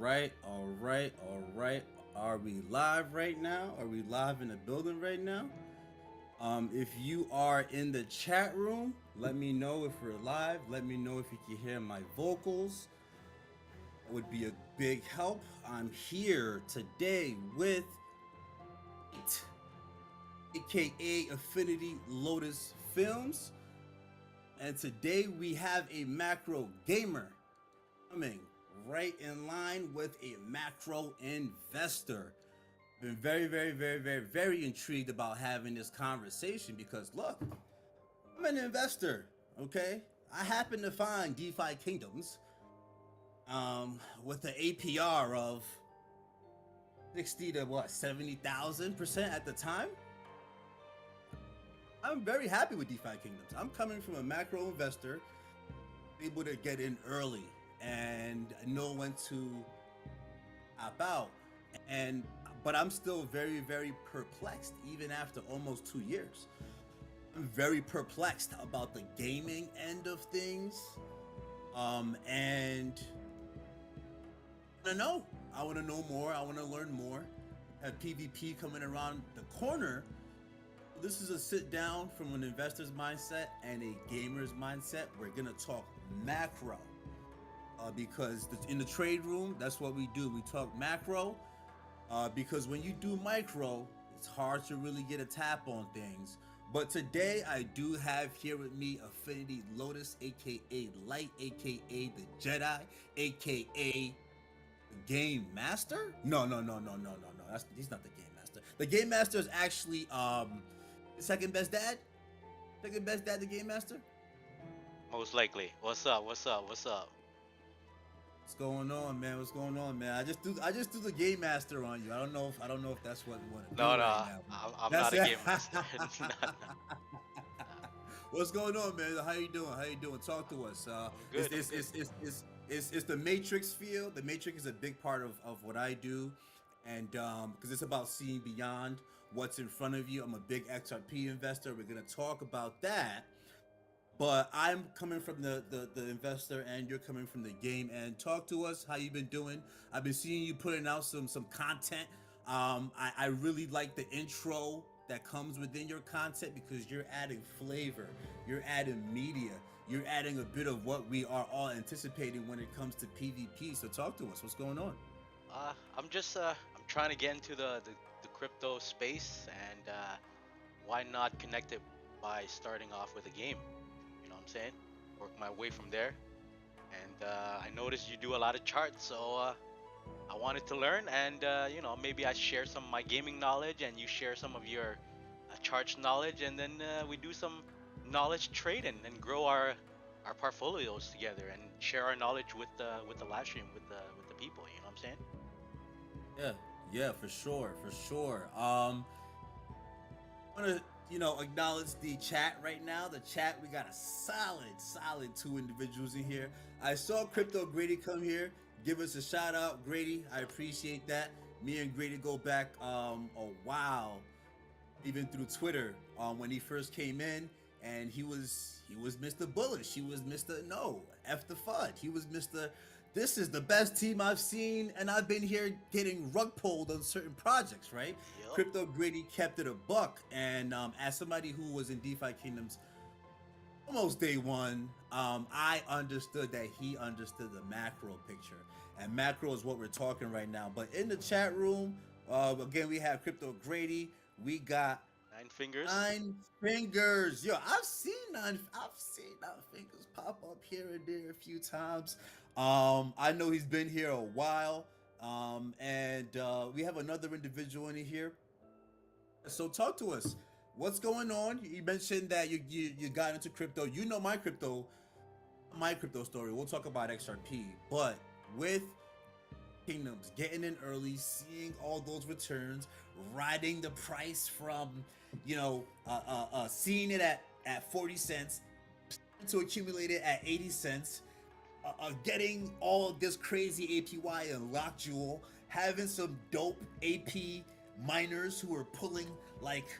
right. Are we live right now? Are we live in the building right now? If you are in the chat room, let me know if we're live. Let me know if you can hear my vocals. It would be a big help. I'm here today with it, aka Affinity Lotus Films. And today we have a macro gamer coming right in line with a macro investor. Been very intrigued about having this conversation because look, I'm an investor, okay? I happen to find DeFi Kingdoms with an APR of 60 to what, 70,000% at the time. I'm very happy with DeFi Kingdoms. I'm coming from a macro investor, able to get in early and know when to opt out. But I'm still very perplexed even after almost 2 years. I'm very perplexed about the gaming end of things. And I want to know more. I want to learn more. Have PvP coming around the corner. This is a sit down from an investor's mindset and a gamer's mindset. We're gonna talk macro because in the trade room, that's what we do. We talk macro because when you do micro, it's hard to really get a tap on things. But today I do have here with me Affinity Lotus, aka Light, aka the Jedi, aka the Game Master. No. He's not the Game Master. The Game Master is actually second best dad? Second best dad, the Game Master? Most likely. What's up? What's up? What's up? What's going on, man? What's going on, man? I just do the Game Master on you. I don't know if that's what we want to do No, no, right now. I'm That's not a it. game master. No, no. What's going on, man? How you doing? How you doing? Talk to us. I'm good. It's the Matrix field. The Matrix is a big part of what I do, and because it's about seeing beyond what's in front of you. I'm a big XRP investor. We're gonna talk about that. But I'm coming from the investor and you're coming from the game. And talk to us. How you been doing? I've been seeing you putting out some content. I really like the intro that comes within your content because you're adding flavor, you're adding media, you're adding a bit of what we are all anticipating when it comes to PvP. So talk to us. What's going on? I'm trying to get into the crypto space, and why not connect it by starting off with a game? You know what I'm saying? Work my way from there. And I noticed you do a lot of charts, so I wanted to learn, and maybe I share some of my gaming knowledge, and you share some of your charts knowledge, and then we do some knowledge trading and grow our portfolios together and share our knowledge with the live stream with the people. You know what I'm saying? Yeah, for sure. I want to acknowledge the chat right now. The chat, we got a solid 2 individuals in here. I saw Crypto Grady come here. Give us a shout out, Grady. I appreciate that. Me and Grady go back a while, even through Twitter when he first came in, and he was Mr. Bullish. He was Mr. No F the FUD. He was Mr. This is the best team I've seen, and I've been here getting rug pulled on certain projects, right? Yep. Crypto Grady kept it a buck, and as somebody who was in DeFi Kingdoms almost day one, I understood that he understood the macro picture, and macro is what we're talking right now. But in the chat room, again, we have Crypto Grady. We got 9 fingers. 9 fingers. Yo, I've seen nine fingers pop up here and there a few times. I know he's been here a while. And we have another individual in here. So talk to us. What's going on? You mentioned that you got into crypto. You know my crypto story. We'll talk about XRP, but with Kingdoms, getting in early, seeing all those returns, riding the price from, seeing it at 40 cents to accumulate it at 80 cents, getting all of this crazy APY and lock jewel, having some dope AP miners who are pulling like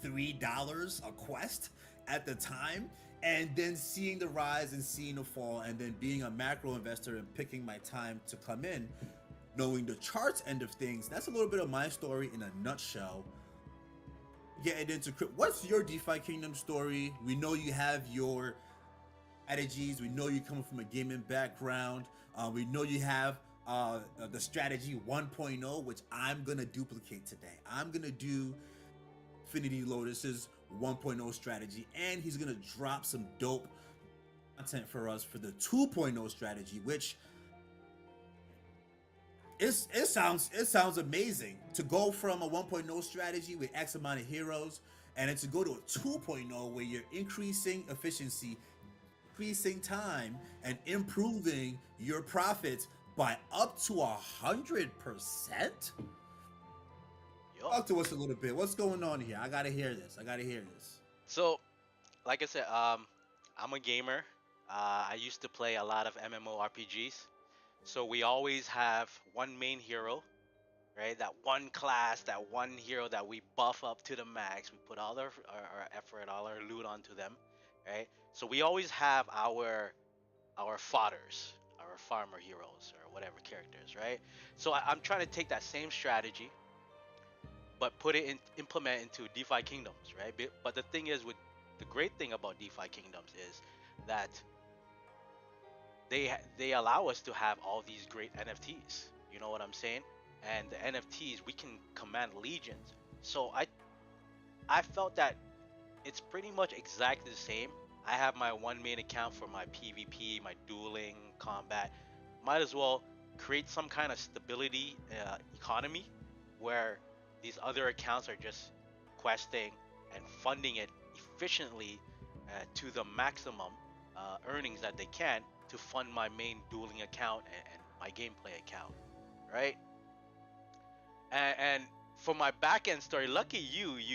$3 a quest at the time, and then seeing the rise and seeing the fall, and then being a macro investor and picking my time to come in, knowing the charts end of things. That's a little bit of my story in a nutshell. Getting into crypto. What's your DeFi Kingdom story? We know you have your strategies. We know you're coming from a gaming background. We know you have the strategy 1.0, which I'm gonna duplicate today. I'm gonna do Affinity Lotus's 1.0 strategy, and he's gonna drop some dope content for us for the 2.0 strategy, which it sounds amazing to go from a 1.0 strategy with X amount of heroes, and then to go to a 2.0 where you're increasing efficiency, increasing time, and improving your profits by up to 100%. Yup. Talk to us a little bit. What's going on here? I gotta hear this. I gotta hear this. So, like I said, I'm a gamer. I used to play a lot of MMORPGs. So we always have one main hero, right? That one class, that one hero that we buff up to the max. We put all our effort, all our loot onto them, right? So we always have our fodders, our farmer heroes or whatever characters, right? So I'm trying to take that same strategy, but put it in, implement into DeFi Kingdoms, right? But the thing is, with the great thing about DeFi Kingdoms is that they allow us to have all these great NFTs. You know what I'm saying? And the NFTs we can command legions. So I felt that it's pretty much exactly the same. I have my one main account for my PvP, my dueling, combat. Might as well create some kind of stability economy where these other accounts are just questing and funding it efficiently to the maximum earnings that they can to fund my main dueling account and my gameplay account, right? And for my back end story, lucky you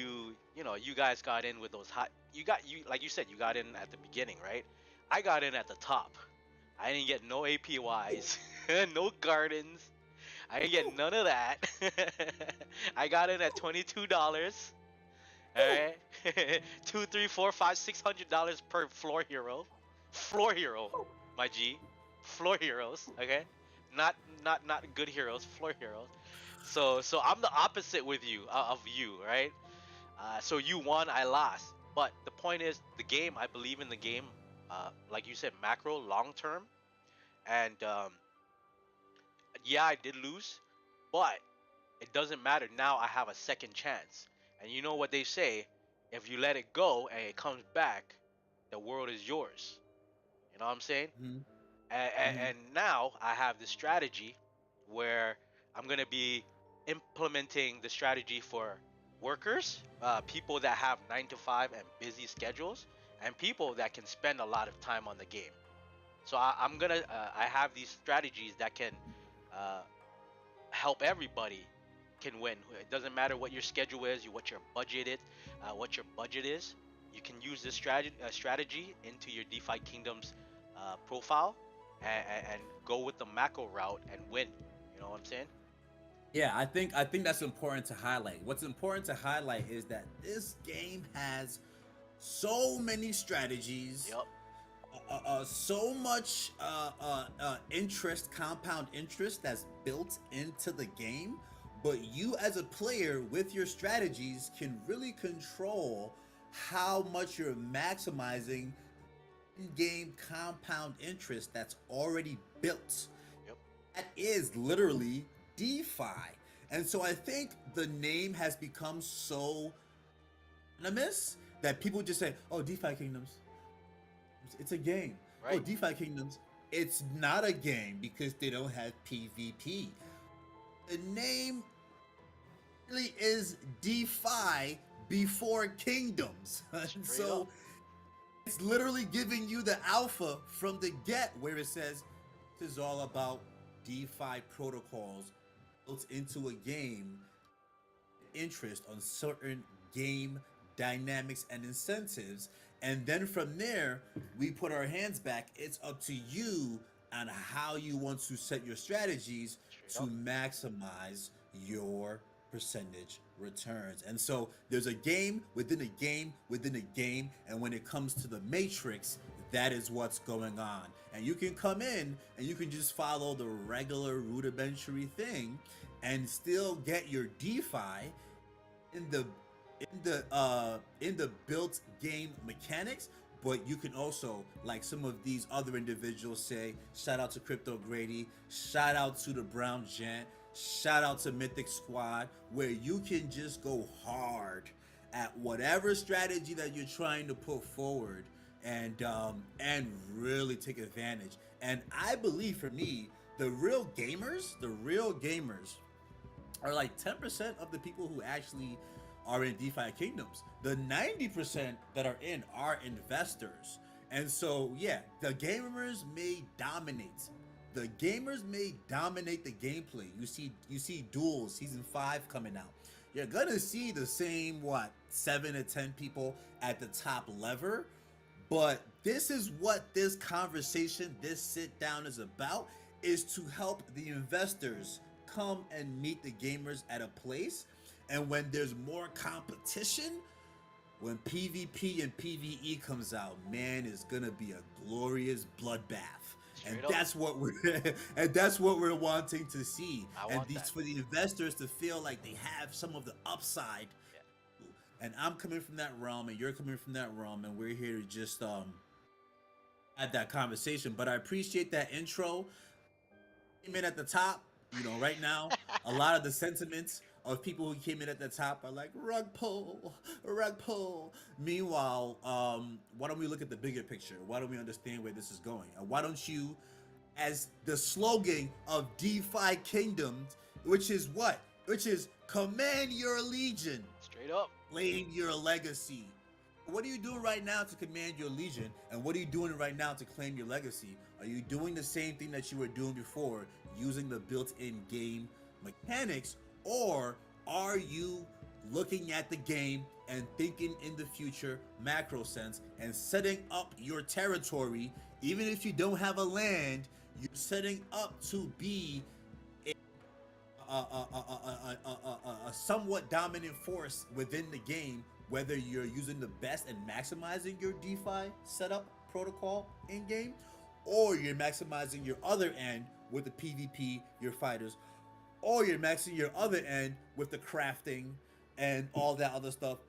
know, you guys got in with those hot. You like you said, you got in at the beginning, right? I got in at the top. I didn't get no APYs, no gardens. I didn't get none of that. I got in at $22. All right, two, three, four, five, $600 per floor hero. Floor hero, my G. Floor heroes. Okay, not good heroes. Floor heroes. So I'm the opposite with you of you, right? So you won, I lost. But the point is, the game. I believe in the game. Like you said, macro, long term, and yeah, I did lose, but it doesn't matter. Now I have a second chance. And you know what they say? If you let it go and it comes back, the world is yours. You know what I'm saying? Mm-hmm. And, Mm-hmm. and now I have this strategy where I'm gonna be implementing the strategy for workers, people that have 9 to 5 and busy schedules, and people that can spend a lot of time on the game. So I have these strategies that can uh, help everybody can win. It doesn't matter what your schedule is, what your budget is. You can use this strategy into your DeFi Kingdoms profile and go with the macro route and win. You know what I'm saying? Yeah, I think that's important to highlight. What's important to highlight is that this game has so many strategies, Yep. so much interest, compound interest that's built into the game. But you, as a player, with your strategies, can really control how much you're maximizing in-game compound interest that's already built. Yep. That is literally DeFi. And so I think the name has become so anonymous that people just say, oh, DeFi Kingdoms, it's a game. Oh, Right. DeFi Kingdoms, it's not a game because they don't have PvP. The name really is DeFi before Kingdoms. And Straight so up. it's literally giving you the alpha from the get where it says this is all about DeFi protocols built into a game, interest on certain game dynamics and incentives. And then from there, we put our hands back. It's up to you on how you want to set your strategies Straight to up. maximize your percentage returns. And so there's a game within a game within a game, and when it comes to the matrix, that is what's going on. And you can come in and you can just follow the regular rudimentary thing and still get your DeFi in the in the built game mechanics. But you can also, like some of these other individuals say, shout out to Crypto Grady, shout out to the Brown Gent, shout out to Mythic Squad, where you can just go hard at whatever strategy that you're trying to put forward, and really take advantage. And I believe, for me, the real gamers are like 10% of the people who actually are in DeFi kingdoms. The 90% that are in are investors. And so, yeah, the gamers may dominate. The gamers may dominate the gameplay. You see Duels season 5 coming out. You're gonna see the same 7 to 10 people at the top lever. But this is what this conversation, this sit down is about, is to help the investors come and meet the gamers at a place. And when there's more competition, when PvP and PvE comes out, man, it's gonna be a glorious bloodbath. And that's what we're and that's what we're wanting to see. And for the investors to feel like they have some of the upside. Yeah. And I'm coming from that realm, and you're coming from that realm, and we're here to just have that conversation. But I appreciate that intro. Came in at the top, right now, a lot of the sentiments of people who came in at the top are like rug pull, rug pull. Meanwhile, why don't we look at the bigger picture? Why don't we understand where this is going? And why don't you, as the slogan of DeFi Kingdoms, which is what? Which is command your legion. Straight up. Claim your legacy. What are you doing right now to command your legion? And what are you doing right now to claim your legacy? Are you doing the same thing that you were doing before, using the built-in game mechanics? Or are you looking at the game and thinking in the future, macro sense, and setting up your territory? Even if you don't have a land, you're setting up to be a somewhat dominant force within the game, whether you're using the best and maximizing your DeFi setup protocol in game, or you're maximizing your other end with the PvP, your fighters, or you're maxing your other end with the crafting and all that other stuff,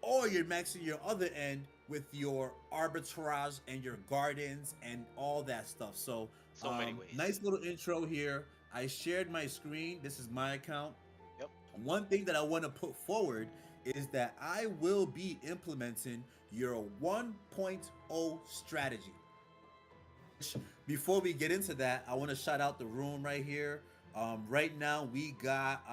or you're maxing your other end with your arbitrage and your gardens and all that stuff. So many ways. Nice little intro here. I shared my screen. This is my account. Yep. One thing that I want to put forward is that I will be implementing your 1.0 strategy. Before we get into that, I want to shout out the room right here. Right now we got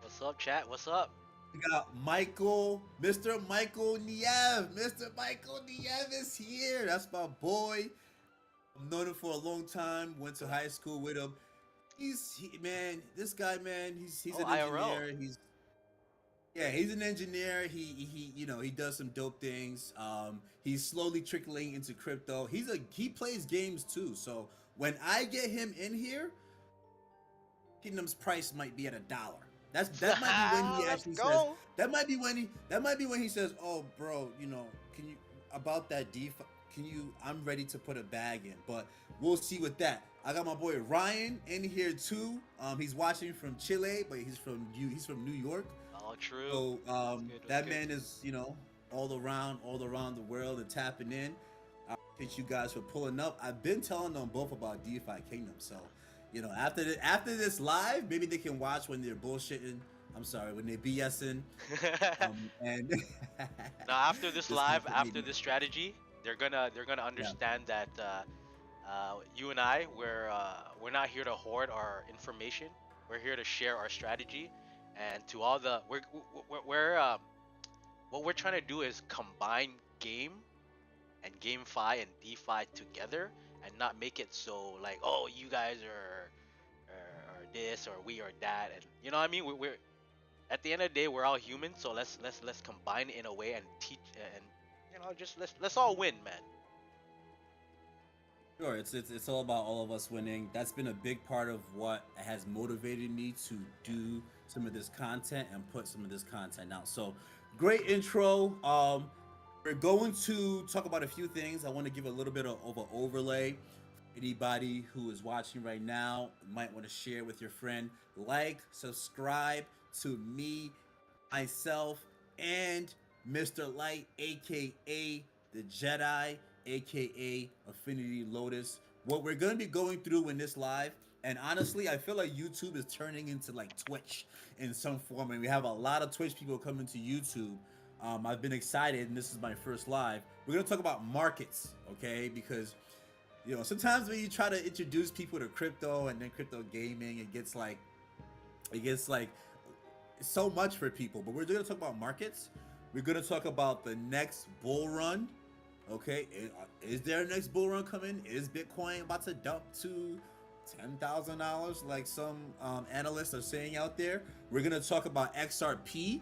What's up, chat? What's up? We got Michael, Mr. Michael Niev. Mr. Michael Niev is here. That's my boy. I've known him for a long time. Went to high school with him. This guy, man, he's an engineer. He's an engineer. He does some dope things. He's slowly trickling into crypto. He plays games too. So when I get him in here, Kingdom's price might be at $1. That might be when he actually says. That might be when he says, "Oh, bro, can you about that DeFi? I'm ready to put a bag in." But we'll see with that. I got my boy Ryan in here too. He's watching from Chile, but he's from New York. Oh, true. So that man is all around the world and tapping in. I appreciate you guys for pulling up. I've been telling them both about DeFi Kingdom, so after this live, maybe they can watch when they're bullshitting. I'm sorry, when they're BSing. And now after this live, after this strategy, they're gonna understand that you and I, we're not here to hoard our information. We're here to share our strategy, and to all the what we're trying to do is combine game and GameFi and DeFi together, and not make it so like, oh, you guys are this or we are that, and you know what I mean. We're at the end of the day, we're all human, so let's combine in a way and teach, and just let's all win, man. Sure, it's all about all of us winning. That's been a big part of what has motivated me to do some of this content and put some of this content out. So great intro. We're going to talk about a few things. I want to give a little bit of an overlay. Anybody who is watching right now might want to share with your friend. Like, subscribe to me, myself, and Mr. Light, aka the Jedi, aka Affinity Lotus. What we're going to be going through in this live, and honestly, I feel like YouTube is turning into like Twitch in some form, and we have a lot of Twitch people coming to YouTube. I've been excited, and this is my first live. We're gonna talk about markets, okay? Because sometimes when you try to introduce people to crypto and then crypto gaming, it gets like so much for people. But we're gonna talk about markets. We're gonna talk about the next bull run. Okay, is there a next bull run coming? Is Bitcoin about to dump to $10,000 like some analysts are saying out there? We're gonna talk about XRP,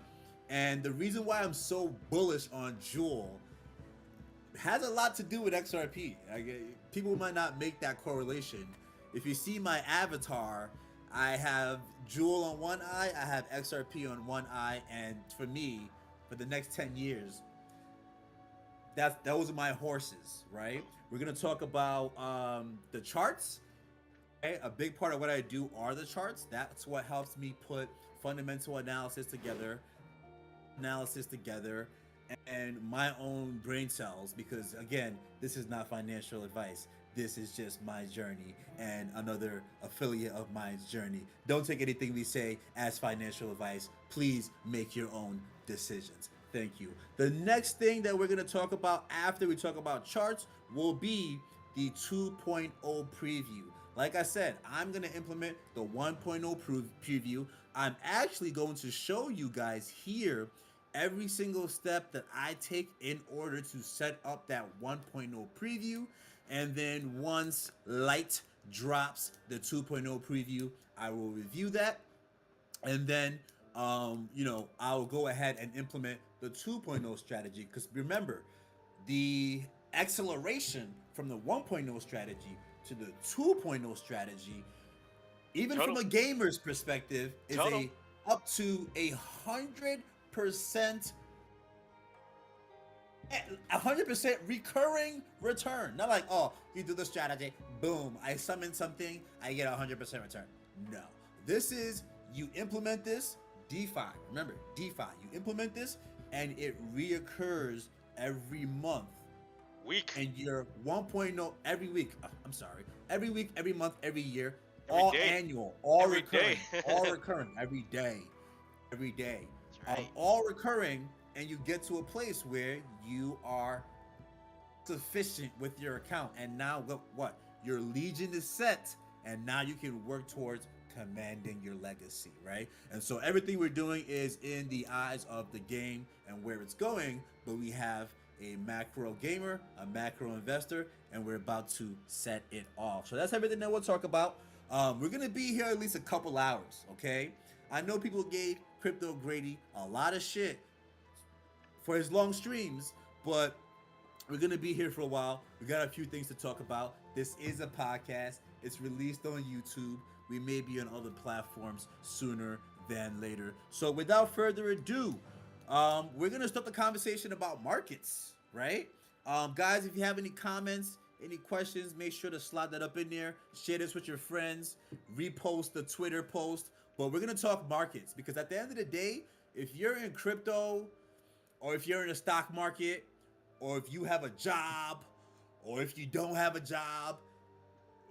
and the reason why I'm so bullish on Jewel has a lot to do with XRP. People might not make that correlation. If you see my avatar, I have Jewel on one eye, I have XRP on one eye, and for me, for the next 10 years, those are my horses, right? We're gonna talk about the charts. Okay? A big part of what I do are the charts. That's what helps me put fundamental analysis together, and my own brain cells. Because again, this is not financial advice. This is just my journey and another affiliate of mine's journey. Don't take anything we say as financial advice. Please make your own decisions. Thank you. The next thing that we're going to talk about after we talk about charts will be the 2.0 preview. Like I said, I'm going to implement the 1.0 preview. I'm actually going to show you guys here every single step that I take in order to set up that 1.0 preview. And then once Light drops the 2.0 preview, I will review that. And then, I'll go ahead and implement the 2.0 strategy. Because remember, the acceleration from the 1.0 strategy to the 2.0 strategy, even from a gamer's perspective, is up to 100% recurring return. Not like, oh, you do the strategy, boom, I summon something, I get 100% return. No, this is, you implement this, DeFi. Remember, DeFi, you implement this and it reoccurs every month. And you're 1.0 every week. Every week, every month, every year, all annual, all recurring, all recurring, every day. That's right. All recurring, and you get to a place where you are sufficient with your account. And now what? Your legion is set, and now you can work towards commanding your legacy, right? And so everything we're doing is in the eyes of the game and where it's going, but we have a macro gamer, a macro investor, and we're about to set it off. So that's everything that we'll talk about. We're gonna be here at least a couple hours, okay? I know people gave Crypto Grady a lot of shit for his long streams, but we're gonna be here for a while. We got a few things to talk about. This is a podcast. It's released on YouTube. We may be on other platforms sooner than later. So without further ado, we're gonna start the conversation about markets, right? Guys, if you have any comments, any questions, make sure to slide that up in there. Share this with your friends. Repost the Twitter post. But we're gonna talk markets, because at the end of the day, if you're in crypto, or if you're in the stock market, or if you have a job, or if you don't have a job,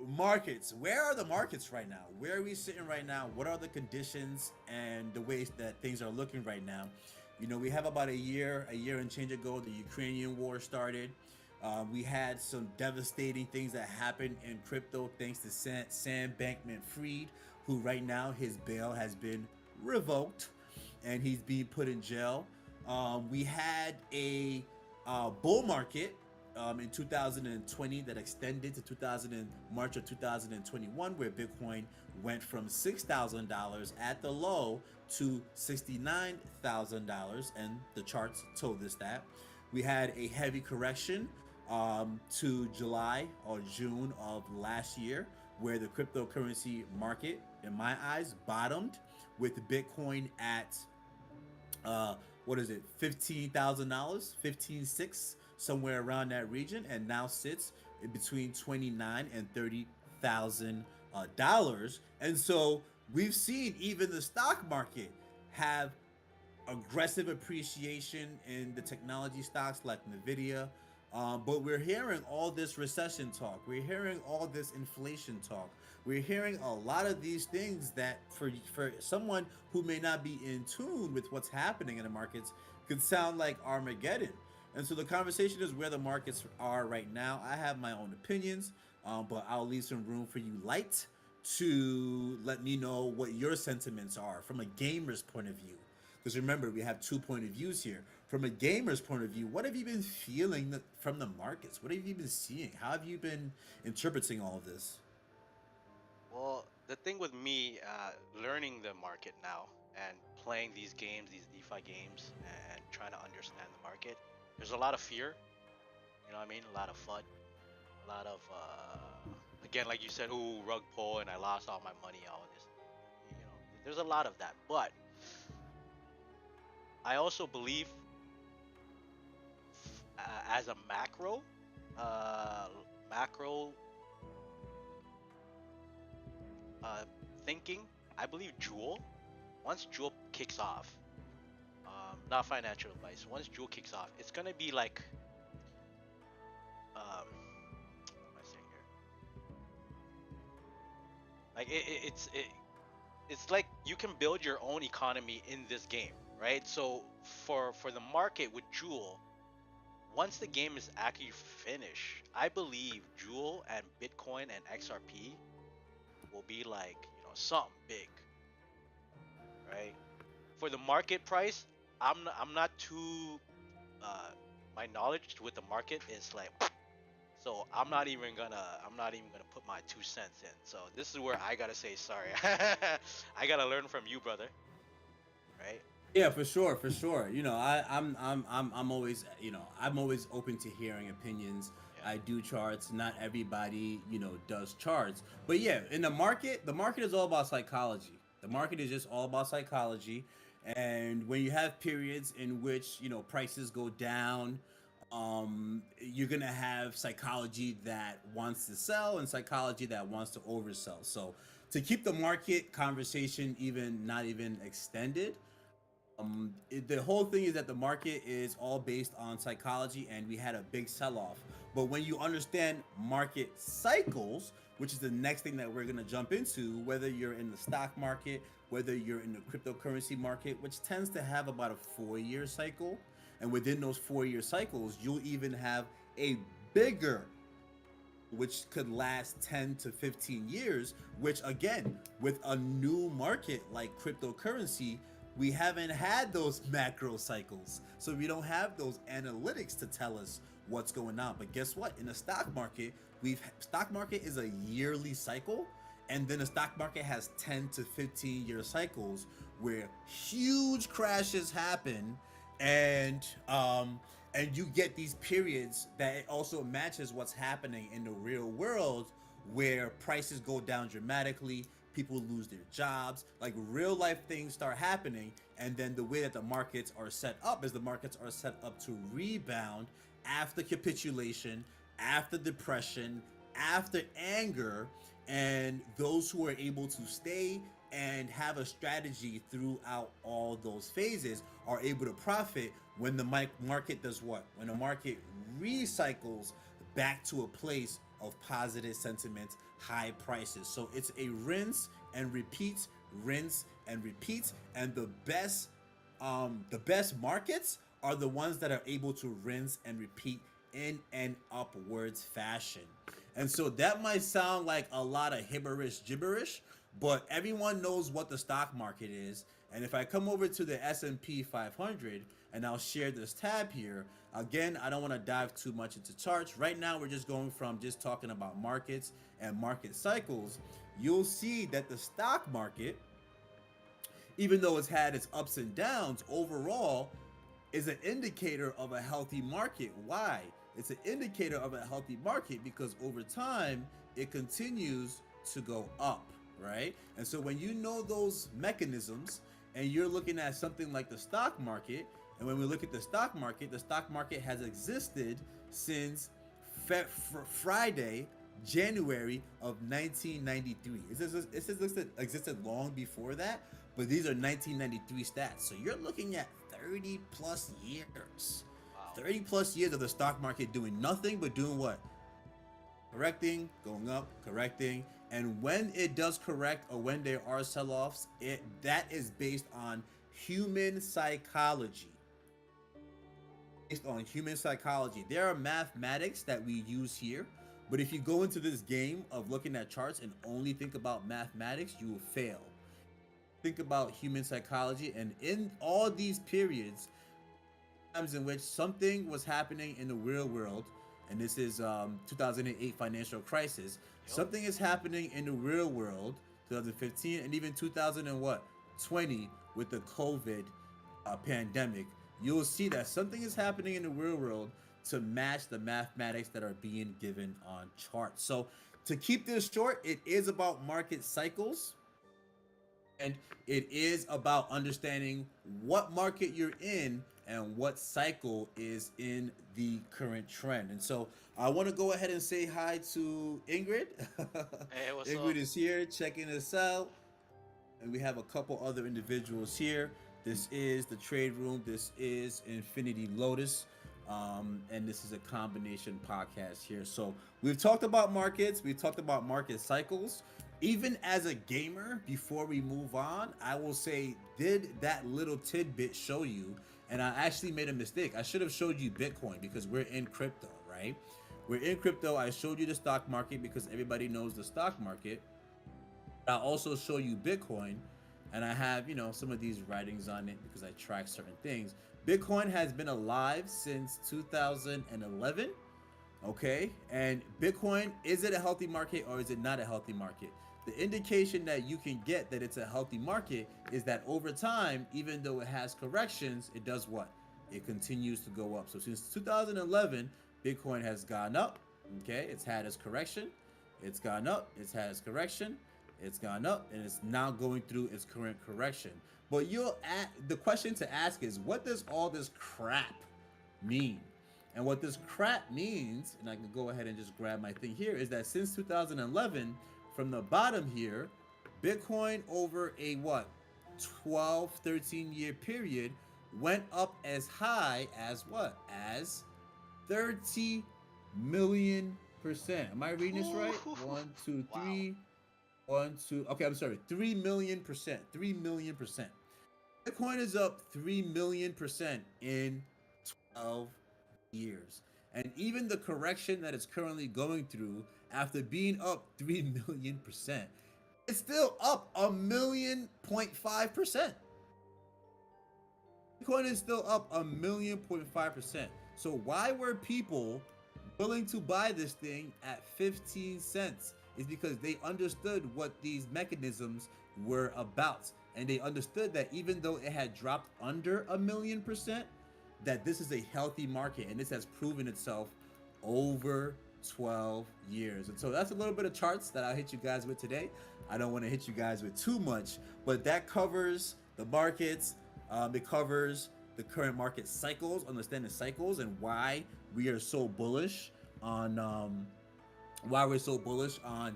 markets, where are the markets right now? Where are we sitting right now? What are the conditions and the ways that things are looking right now? We have about a year and change ago, the Ukrainian war started. We had some devastating things that happened in crypto thanks to Sam Bankman-Fried, who right now his bail has been revoked and he's being put in jail. We had a bull market in 2020 that extended to March of 2021, where Bitcoin went from $6,000 at the low to $69,000, and the charts told us that. We had a heavy correction to July or June of last year, where the cryptocurrency market, in my eyes, bottomed. with Bitcoin at what is it, $15,000, 15.6, somewhere around that region, and now sits in between 29 and $30,000. And so we've seen even the stock market have aggressive appreciation in the technology stocks like Nvidia. But we're hearing all this recession talk. We're hearing all this inflation talk. We're hearing a lot of these things that, for someone who may not be in tune with what's happening in the markets, could sound like Armageddon. And so the conversation is where the markets are right now. I have my own opinions, but I'll leave some room for you, Light, to let me know what your sentiments are from a gamer's point of view. Because remember, we have 2 point of views here. From a gamer's point of view, what have you been feeling from the markets? What have you been seeing? How have you been interpreting all of this? Well, the thing with me, learning the market now and playing these games, these DeFi games, and trying to understand the market, there's a lot of fear. You know what I mean? A lot of FUD, a lot of, again, like you said, ooh, rug pull, and I lost all my money, all of this. You know, there's a lot of that. But I also believe, as a uh, macro uh, thinking, I believe Jewel, once Jewel kicks off, not financial advice, once Jewel kicks off, it's gonna be like, what am I saying here? Like it's like you can build your own economy in this game, right? So for the market with Jewel, once the game is actually finished, I believe Jewel and Bitcoin and XRP will be like, something big, right? For the market price, I'm not too uh my knowledge with the market is like, so I'm not even gonna put my 2 cents in. So this is where I gotta say sorry. I gotta learn from you, brother. Right? Yeah, for sure, for sure. I'm always, I'm always open to hearing opinions. Yeah. I do charts. Not everybody, does charts. But yeah, in the market is all about psychology. The market is just all about psychology. And when you have periods in which, prices go down, you're gonna have psychology that wants to sell and psychology that wants to oversell. So to keep the market conversation even not even extended, the whole thing is that the market is all based on psychology, and we had a big sell-off. But when you understand market cycles, which is the next thing that we're going to jump into, whether you're in the stock market, whether you're in the cryptocurrency market, which tends to have about a 4-year cycle, and within those 4-year cycles you'll even have a bigger, which could last 10 to 15 years, which again, with a new market like cryptocurrency, we haven't had those macro cycles. So we don't have those analytics to tell us what's going on. But guess what? In the stock market, stock market is a yearly cycle, and then the stock market has 10 to 15-year cycles where huge crashes happen, and you get these periods that it also matches what's happening in the real world, where prices go down dramatically, people lose their jobs, like real life things start happening. And then the way that the markets are set up is the markets are set up to rebound after capitulation, after depression, after anger. And those who are able to stay and have a strategy throughout all those phases are able to profit when the market does what? When the market recycles back to a place of positive sentiment, high prices. So it's a rinse and repeat, rinse and repeat. And the best markets are the ones that are able to rinse and repeat in an upwards fashion. And so that might sound like a lot of gibberish, but everyone knows what the stock market is. And if I come over to the S&P 500 and I'll share this tab here, again, I don't want to dive too much into charts. Right now, we're just going from just talking about markets and market cycles. You'll see that the stock market, even though it's had its ups and downs, overall is an indicator of a healthy market. Why? It's an indicator of a healthy market because over time, it continues to go up. right? And so when you know those mechanisms and you're looking at something like the stock market, and when we look at the stock market has existed since Friday, January of 1993. It existed long before that, but these are 1993 stats. So you're looking at 30 plus years. Wow. 30 plus years of the stock market doing nothing but doing what? Correcting, going up, correcting. And when it does correct or when there are sell-offs, it that is based on human psychology. Based on human psychology. There are mathematics that we use here, but if you go into this game of looking at charts and only think about mathematics, you will fail. Think about human psychology, and in all these periods, times in which something was happening in the real world, and this is 2008 financial crisis. Yep. Something is happening in the real world, 2015, and even 2000 and what 20 with the COVID pandemic. You'll see that something is happening in the real world to match the mathematics that are being given on charts. So to keep this short, it is about market cycles, and it is about understanding what market you're in and what cycle is in the current trend. And so I want to go ahead and say hi to Ingrid. Hey, what's Ingrid up? is here checking us out, and we have a couple other individuals here. This is the trade room. This is Infinity Lotus. And this is a combination podcast here. So we've talked about markets, we've talked about market cycles. Even as a gamer, before we move on, I will say, did that little tidbit show you? And I actually made a mistake. I should have showed you Bitcoin because we're in crypto, right? We're in crypto. I showed you the stock market because everybody knows the stock market. I'll also show you Bitcoin, and I have, some of these writings on it because I track certain things. Bitcoin has been alive since 2011, okay? And Bitcoin, is it a healthy market or is it not a healthy market? The indication that you can get that it's a healthy market is that over time, even though it has corrections, it does what? It continues to go up. So since 2011, Bitcoin has gone up, okay? It's had its correction, it's gone up, it's had its correction, it's gone up, and it's now going through its current correction. But the question to ask is, what does all this crap mean? And what this crap means, and I can go ahead and just grab my thing here, is that since 2011, from the bottom here, Bitcoin over a 12, 13-year period went up as high as what? As 30 million percent. Am I reading this right? One, two, Wow. three. 1, 2. Okay, I'm sorry. 3 million percent. 3 million percent. Bitcoin is up 3 million percent in 12 years. And even the correction that it's currently going through, after being up 3 million percent, it's still up a million point 5%. Bitcoin is still up a million point 5%. So why were people willing to buy this thing at 15 cents? Is because they understood what these mechanisms were about. And they understood that even though it had dropped under a million percent, that this is a healthy market, and this has proven itself over 12 years. And so that's a little bit of charts that I'll hit you guys with today. I don't want to hit you guys with too much, but that covers the markets. It covers the current market cycles, understanding cycles, and why we are so bullish on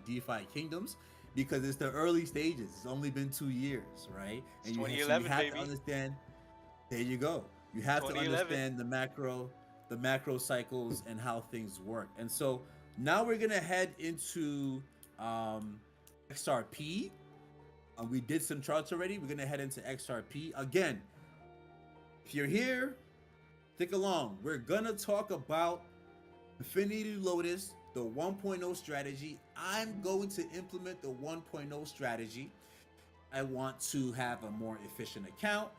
DeFi kingdoms, because it's the early stages. It's only been 2 years, right? It's And you 2011, have baby. to understand. There you go. You have to 2011. understand the macro cycles and how things work. And so now we're gonna head into XRP. We did some charts already. We're gonna head into XRP again. If you're here, stick along. We're gonna talk about Affinity Lotus, the 1.0 strategy. I'm going to implement the 1.0 strategy. I want to have a more efficient account.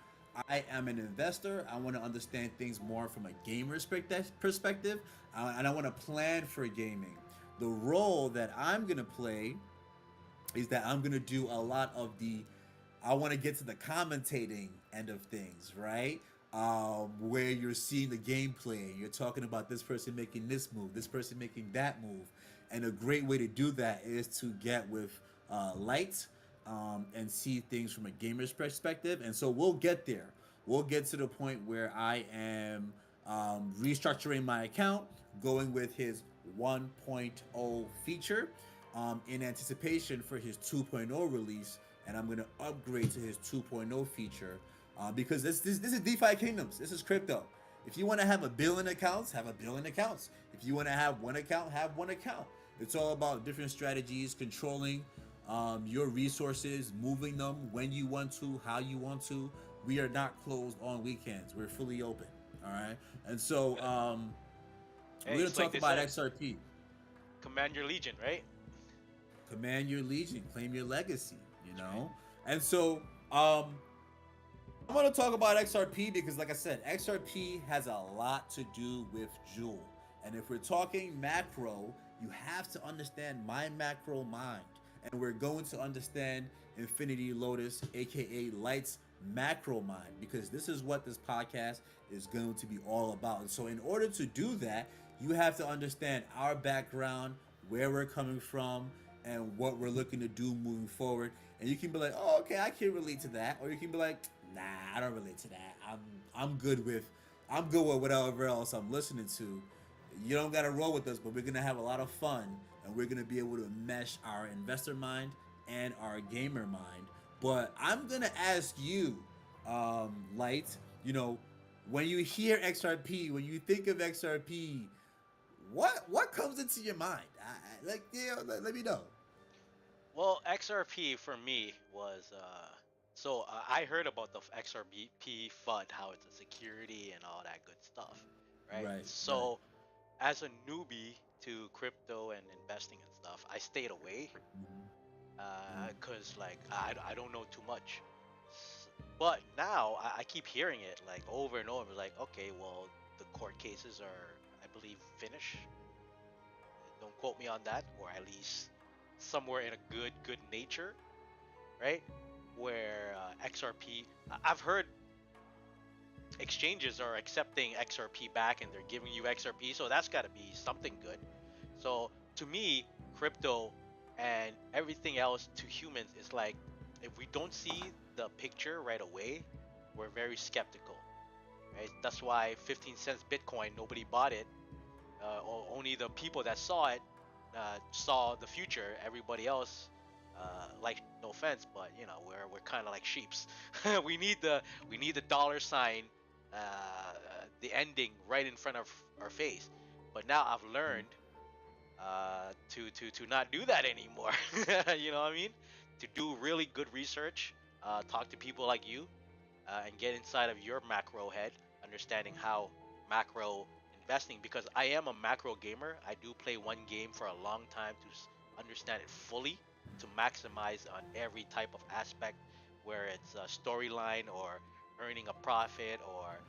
I am an investor. I want to understand things more from a gamer's perspective, and I want to plan for gaming. The role that I'm going to play is that I'm going to do a lot of I want to get to the commentating end of things, right? Where you're seeing the gameplay, you're talking about this person making this move, this person making that move. And a great way to do that is to get with Light. and see things from a gamer's perspective. And so we'll get there. We'll get to the point where I am restructuring my account, going with his 1.0 feature in anticipation for his 2.0 release. And I'm going to upgrade to his 2.0 feature because this is DeFi Kingdoms. This is crypto. If you want to have a billion accounts, have a billion accounts. If you want to have one account, have one account. It's all about different strategies, controlling your resources, moving them when you want to, how you want to. We are not closed on weekends. We're fully open. All right. And so Hey, we're going it's to like talk they about said, XRP. command your legion, right? Command your legion, claim your legacy, you That's right. know? And so I'm going to talk about XRP because, like I said, XRP has a lot to do with Jewel. And if we're talking macro, you have to understand my macro mind. And we're going to understand Infinity Lotus, aka Light's macro mind, because this is what this podcast is going to be all about. And so, in order to do that, you have to understand our background, where we're coming from, and what we're looking to do moving forward. And you can be like, oh, okay, I can relate to that. Or you can be like, nah, I don't relate to that. I'm good with whatever else I'm listening to. You don't gotta roll with us, but we're gonna have a lot of fun, and we're gonna be able to mesh our investor mind and our gamer mind. But I'm gonna ask you, Light, you know, when you hear XRP, when you think of XRP, what comes into your mind? Like, let me know. Well, XRP for me was I heard about the XRP FUD, how it's a security and all that good stuff, right? Right, right. So as a newbie to crypto and investing and stuff, I stayed away Mm-hmm. because like I don't know too much. But now I keep hearing it like over and over, like okay, well the court cases are I believe finished. Don't quote me on that, or at least somewhere in a good nature, right? Where XRP, I've heard exchanges are accepting XRP back and they're giving you XRP, so that's got to be something good. So to me, crypto and everything else to humans is like if we don't see the picture right away, we're very skeptical, right? That's why 15 cents Bitcoin, nobody bought it, or only the people that saw it saw the future. Everybody else, like no offense, but you know we're kind of like sheeps. we need the we need the dollar sign, the ending right in front of our face. But now I've learned to not do that anymore. You know what I mean? To do really good research, talk to people like you, and get inside of your macro head, understanding how macro investing. Because I am a macro gamer. I do play one game for a long time to understand it fully, to maximize on every type of aspect, where it's a storyline or earning a profit or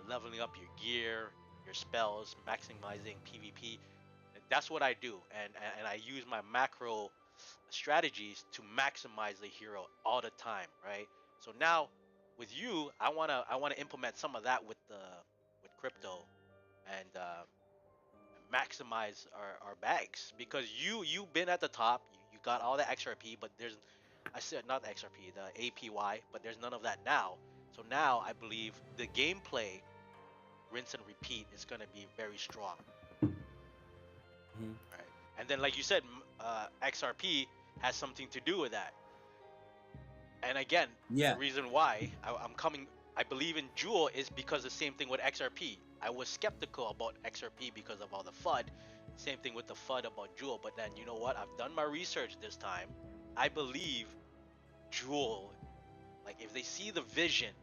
leveling up your gear, your spells, maximizing PvP. That's what I do, and I use my macro strategies to maximize the hero all the time, right? So now with you, I wanna implement some of that with crypto and maximize our bags because you've been at the top, you got all the XRP, but there's I said not the XRP, the APY, but there's none of that now. So now I believe the gameplay rinse and repeat is gonna be very strong, Mm-hmm. right? And then like you said, XRP has something to do with that. And again, the Yeah. reason why I'm coming, I believe in Jewel is because the same thing with XRP. I was skeptical about XRP because of all the FUD. Same thing with the FUD about Jewel. But then you know what? I've done my research this time. I believe Jewel, like if they see the vision,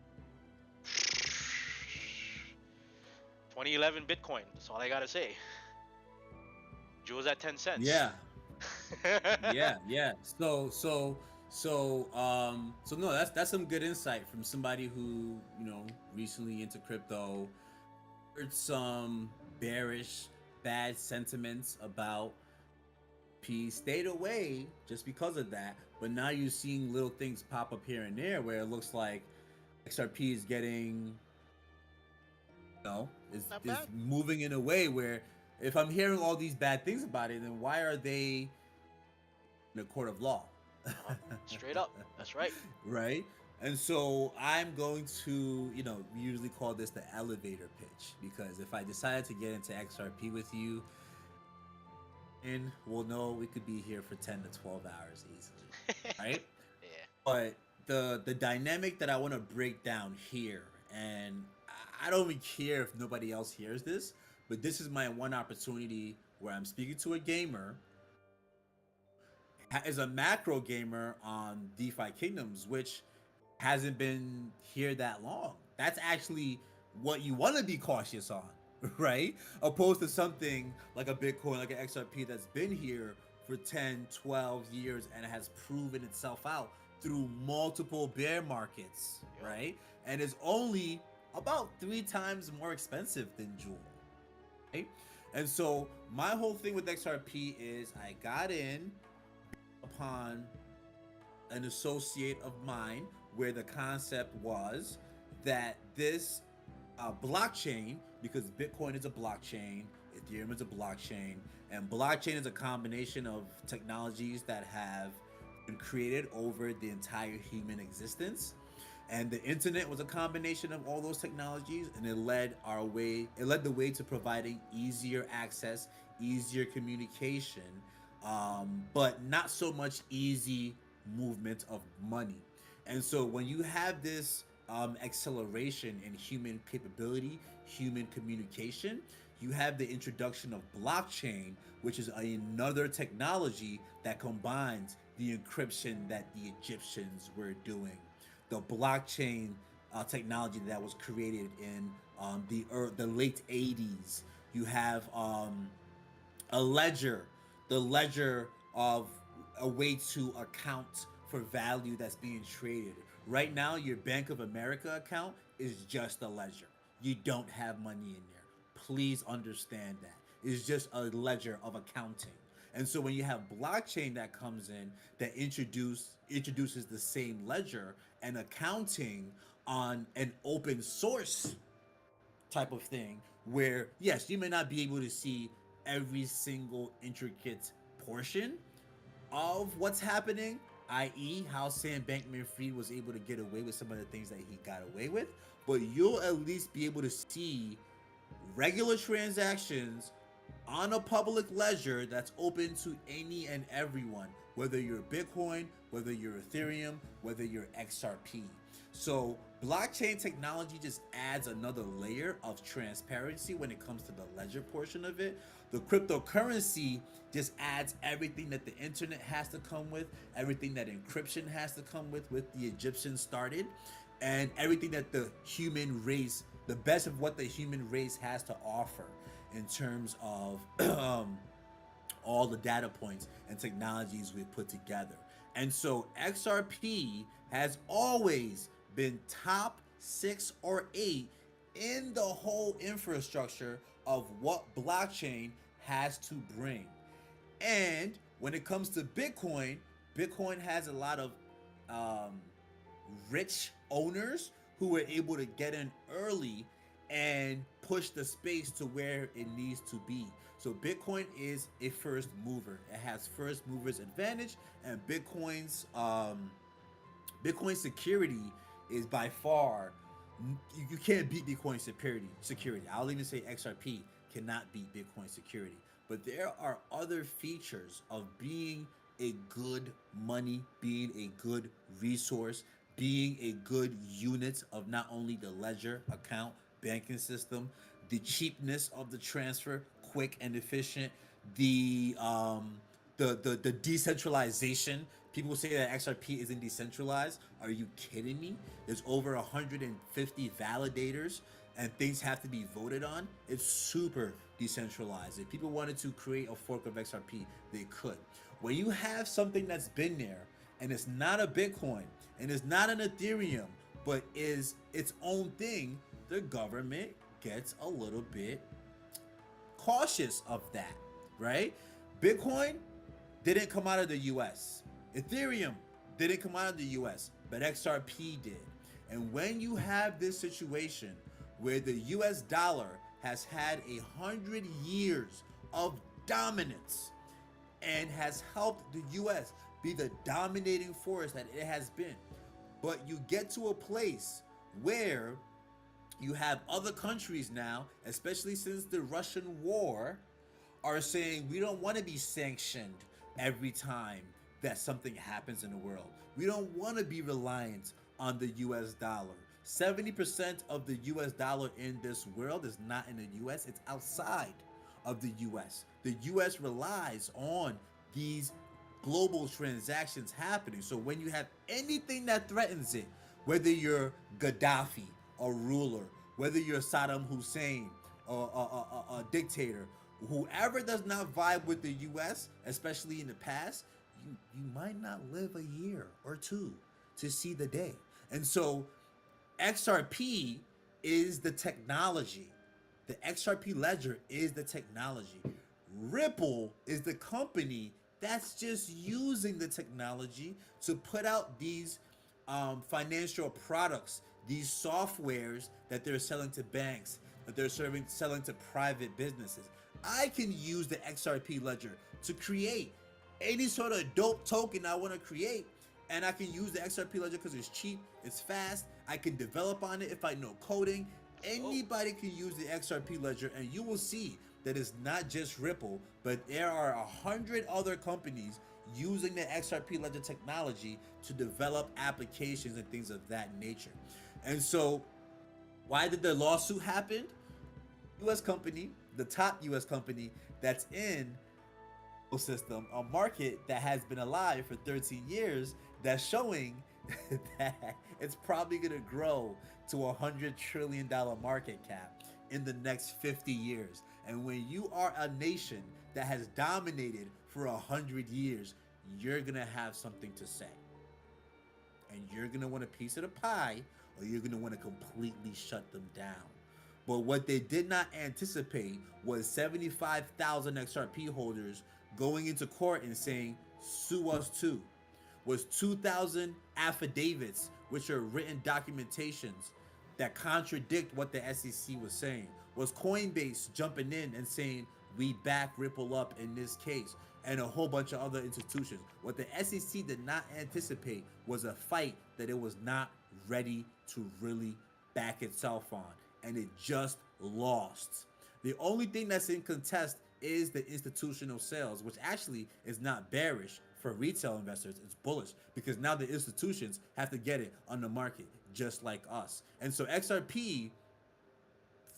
2011 Bitcoin. That's all I gotta say. Jewel's at 10 cents. Yeah. Yeah. So no, that's some good insight from somebody who, recently into crypto, heard some bearish, bad sentiments about P, stayed away just because of that. But now you're seeing little things pop up here and there where it looks like XRP is getting, Not is bad. moving in a way where if I'm hearing all these bad things about it, then why are they in a court of law? Uh-huh. Straight up. That's right. Right? And so I'm going to, we usually call this the elevator pitch because if I decided to get into XRP with you, and we'll know we could be here for 10 to 12 hours easily, right? Yeah. But the dynamic that I want to break down here, and I don't even care if nobody else hears this, but this is my one opportunity where I'm speaking to a gamer is a macro gamer on DeFi Kingdoms, which hasn't been here that long. That's actually what you want to be cautious on, right? Opposed to something like a Bitcoin, like an XRP that's been here for 10, 12 years and has proven itself out through multiple bear markets, Yo. right? And is only about 3 times more expensive than Jewel, right? And so my whole thing with XRP is I got in upon an associate of mine where the concept was that this blockchain, because Bitcoin is a blockchain, Ethereum is a blockchain, and blockchain is a combination of technologies that have been created over the entire human existence. And the internet was a combination of all those technologies, and it led the way to providing easier access, easier communication, but not so much easy movement of money. And so when you have this acceleration in human capability, human communication, you have the introduction of blockchain, which is another technology that combines the encryption that the Egyptians were doing. The blockchain technology that was created in the late 80s. You have a ledger, the ledger of a way to account for value that's being traded. Right now, your Bank of America account is just a ledger. You don't have money in there. Please understand that. It's just a ledger of accounting. And so when you have blockchain that comes in that introduces the same ledger and accounting on an open source type of thing, where yes, you may not be able to see every single intricate portion of what's happening, i.e., how Sam Bankman Fried was able to get away with some of the things that he got away with, but you'll at least be able to see regular transactions on a public ledger that's open to any and everyone, whether you're Bitcoin, whether you're Ethereum, whether you're XRP. So blockchain technology just adds another layer of transparency when it comes to the ledger portion of it. The cryptocurrency just adds everything that the internet has to come with, everything that encryption has to come with the Egyptians started, and everything that the human race, the best of what the human race has to offer in terms of all the data points and technologies we've put together. And so XRP has always been top 6 or 8 in the whole infrastructure of what blockchain has to bring. And when it comes to Bitcoin, Bitcoin has a lot of rich owners who were able to get in early and push the space to where it needs to be. So Bitcoin is a first mover. It has first movers advantage, and Bitcoin security is by far, you can't beat Bitcoin security. I'll even say XRP cannot beat Bitcoin security. But there are other features of being a good money, being a good resource, being a good unit of not only the ledger, account, banking system, the cheapness of the transfer, quick and efficient, the decentralization. People say that XRP isn't decentralized. Are you kidding me? There's over 150 validators and things have to be voted on. It's super decentralized. If people wanted to create a fork of XRP, they could. When you have something that's been there and it's not a Bitcoin and it's not an Ethereum, but is its own thing, the government gets a little bit cautious of that, right? Bitcoin didn't come out of the US. Ethereum didn't come out of the US, but XRP did. And when you have this situation where the US dollar has had 100 years of dominance and has helped the US be the dominating force that it has been. But you get to a place where you have other countries now, especially since the Russian war, are saying we don't want to be sanctioned every time that something happens in the world. We don't want to be reliant on the US dollar. 70% of the US dollar in this world is not in the US, it's outside of the US. The US relies on these global transactions happening. So when you have anything that threatens it, whether you're Gaddafi, a ruler, whether you're Saddam Hussein, a dictator, whoever does not vibe with the US, especially in the past, you might not live a year or two to see the day. And so XRP is the technology. The XRP ledger is the technology. Ripple is the company that's just using the technology to put out these financial products, these softwares that they're selling to banks, that they're selling to private businesses. I can use the XRP ledger to create any sort of dope token I want to create, and I can use the XRP ledger because it's cheap, it's fast. I can develop on it if I know coding. Anybody can use the XRP ledger, and you will see that it's not just Ripple, but there are 100 other companies using the XRP ledger technology to develop applications and things of that nature. And so, why did the lawsuit happen? US company, the top US company that's in the system, a market that has been alive for 13 years, that's showing that it's probably going to grow to $100 trillion market cap in the next 50 years. And when you are a nation that has dominated for 100 years, you're going to have something to say. And you're going to want a piece of the pie, or you're going to want to completely shut them down. But what they did not anticipate was 75,000 XRP holders going into court and saying, sue us too. Was 2,000 affidavits, which are written documentations that contradict what the SEC was saying. Was Coinbase jumping in and saying, we back Ripple up in this case, and a whole bunch of other institutions. What the SEC did not anticipate was a fight that it was not ready to really back itself on, and it just lost. The only thing that's in contest is the institutional sales, which actually is not bearish for retail investors. It's bullish because now the institutions have to get it on the market just like us. And so XRP,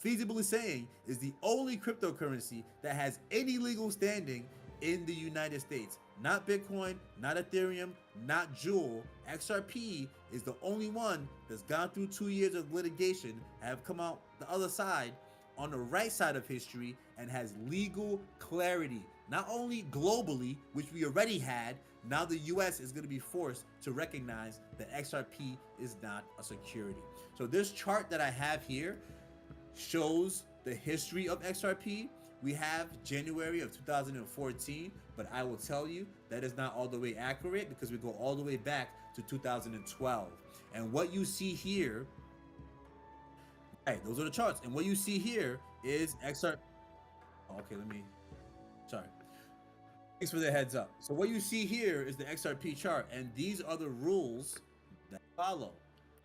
feasibly saying, is the only cryptocurrency that has any legal standing in the United States. Not Bitcoin, not Ethereum, not Jewel. XRP is the only one that's gone through 2 years of litigation, have come out the other side on the right side of history, and has legal clarity, not only globally, which we already had. Now the US is going to be forced to recognize that XRP is not a security. So this chart that I have here shows the history of XRP. We have January of 2014, but I will tell you that is not all the way accurate because we go all the way back to 2012. And what you see here, right, those are the charts. And what you see here is XRP. Oh, okay, sorry. Thanks for the heads up. So what you see here is the XRP chart, and these are the rules that follow.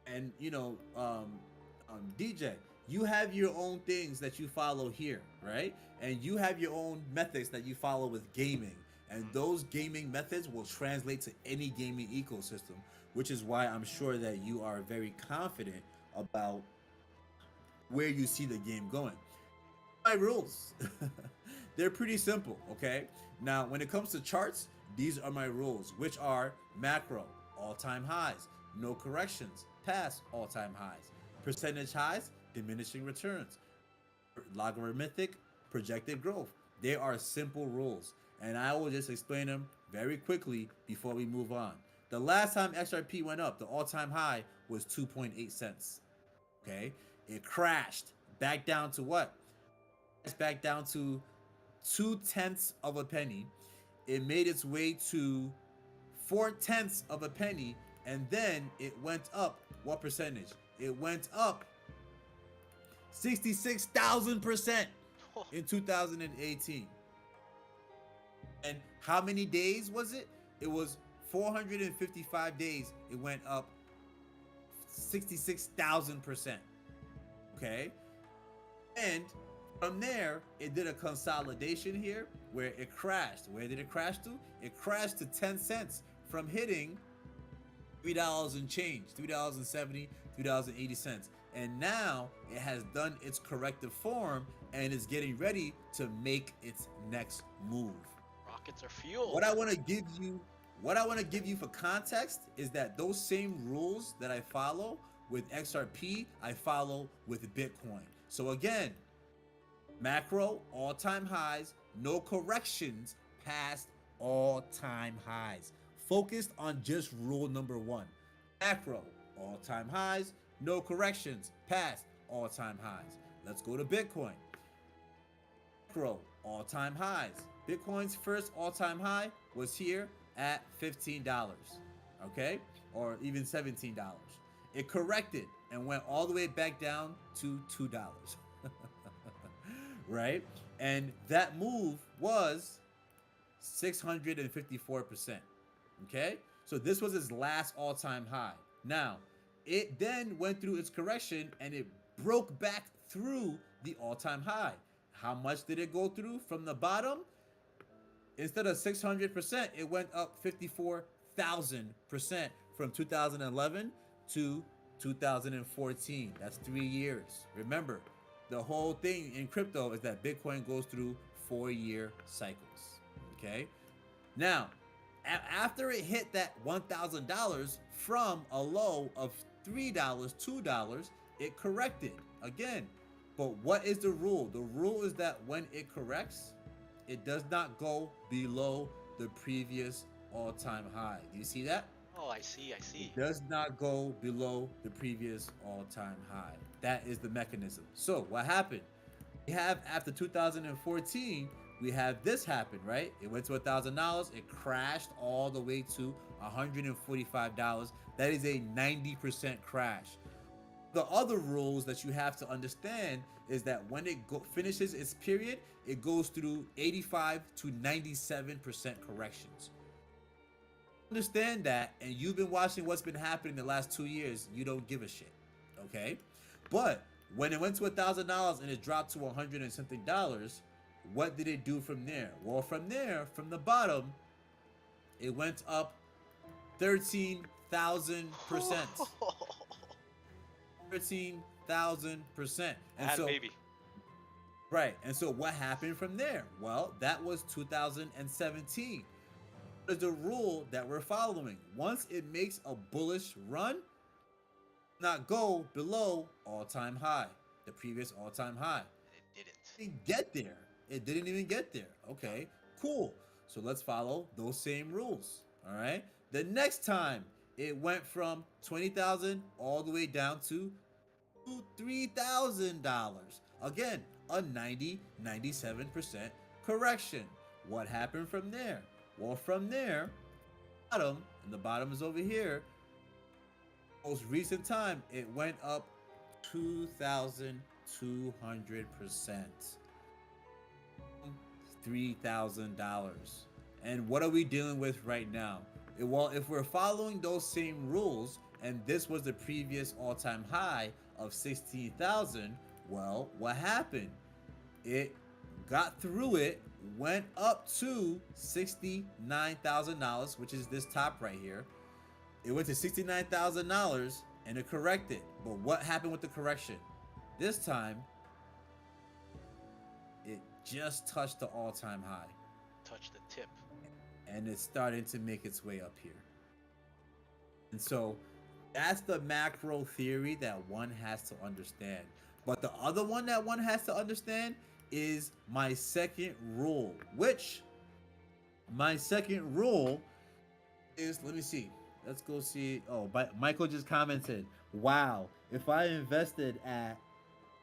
And DJ, you have your own things that you follow here, right? And you have your own methods that you follow with gaming. And those gaming methods will translate to any gaming ecosystem, which is why I'm sure that you are very confident about where you see the game going. My rules. They're pretty simple, okay? Now, when it comes to charts, these are my rules, which are macro, all-time highs, no corrections, past all-time highs, percentage highs, diminishing returns, logarithmic, projected growth. They are simple rules, and I will just explain them very quickly before we move on. The last time XRP went up, the all-time high was 2.8 cents, okay? It crashed back down to what? It's back down to 0.2 of a penny. It made its way to 0.4 of a penny, and then it went up. What percentage? It went up 66,000% in 2018. And how many days was it? It was 455 days, it went up 66,000%. Okay? And from there, it did a consolidation here where it crashed. Where did it crash to? It crashed to 10 cents from hitting $3 and change, $3.70, $3.80. And now it has done its corrective form and is getting ready to make its next move. Rockets are fuel. What I want to give you for context is that those same rules that I follow with XRP, I follow with Bitcoin. So again, macro all-time highs, no corrections past all-time highs. Focused on just rule number 1. Macro all-time highs, no corrections past all-time highs. Let's go to Bitcoin. Macro all-time highs. Bitcoin's first all-time high was here at $15, okay? Or even $17. It corrected and went all the way back down to $2. Right? And that move was 654%. Okay? So this was its last all-time high. Now, it then went through its correction and it broke back through the all-time high. How much did it go through from the bottom? Instead of 600%, it went up 54,000% from 2011 to 2014. That's 3 years. Remember, the whole thing in crypto is that Bitcoin goes through 4-year cycles. Okay? Now, after it hit that $1,000 from a low of $3, $2, it corrected again. But what is the rule? The rule is that when it corrects, it does not go below the previous all-time high. Do you see that? Oh, I see. It does not go below the previous all-time high. That is the mechanism. So what happened? We have after 2014, we have this happen, right? It went to $1,000. It crashed all the way to $145. That is a 90% crash. The other rules that you have to understand is that when it finishes its period, it goes through 85 to 97% corrections. Understand that, and you've been watching what's been happening the last 2 years, you don't give a shit, okay? But when it went to $1,000 and it dropped to $100 and something, what did it do from there? Well, from there, from the bottom, it went up 13,000%. 13,000%. And so, baby. Right. And so what happened from there? Well, that was 2017. Is the rule that we're following. Once it makes a bullish run, not go below all-time high, the previous all-time high. It didn't. It didn't get there. It didn't even get there. Okay, cool. So let's follow those same rules. All right. The next time it went from 20,000 all the way down to $3,000. Again, a 97% correction. What happened from there? Well, from there, bottom, and the bottom is over here, most recent time, it went up 2,200%. $3,000. And what are we dealing with right now? Well, if we're following those same rules, and this was the previous all-time high of 16,000, well, what happened? It got through it, went up to $69,000, which is this top right here. It went to $69,000 and it corrected. But what happened with the correction? This time, it just touched the all-time high. Touch the tip. And it's starting to make its way up here. And so that's the macro theory that one has to understand. But the other one that one has to understand is my second rule, which my second rule is, let me see. Let's go see. Oh, Michael just commented, wow, if I invested at,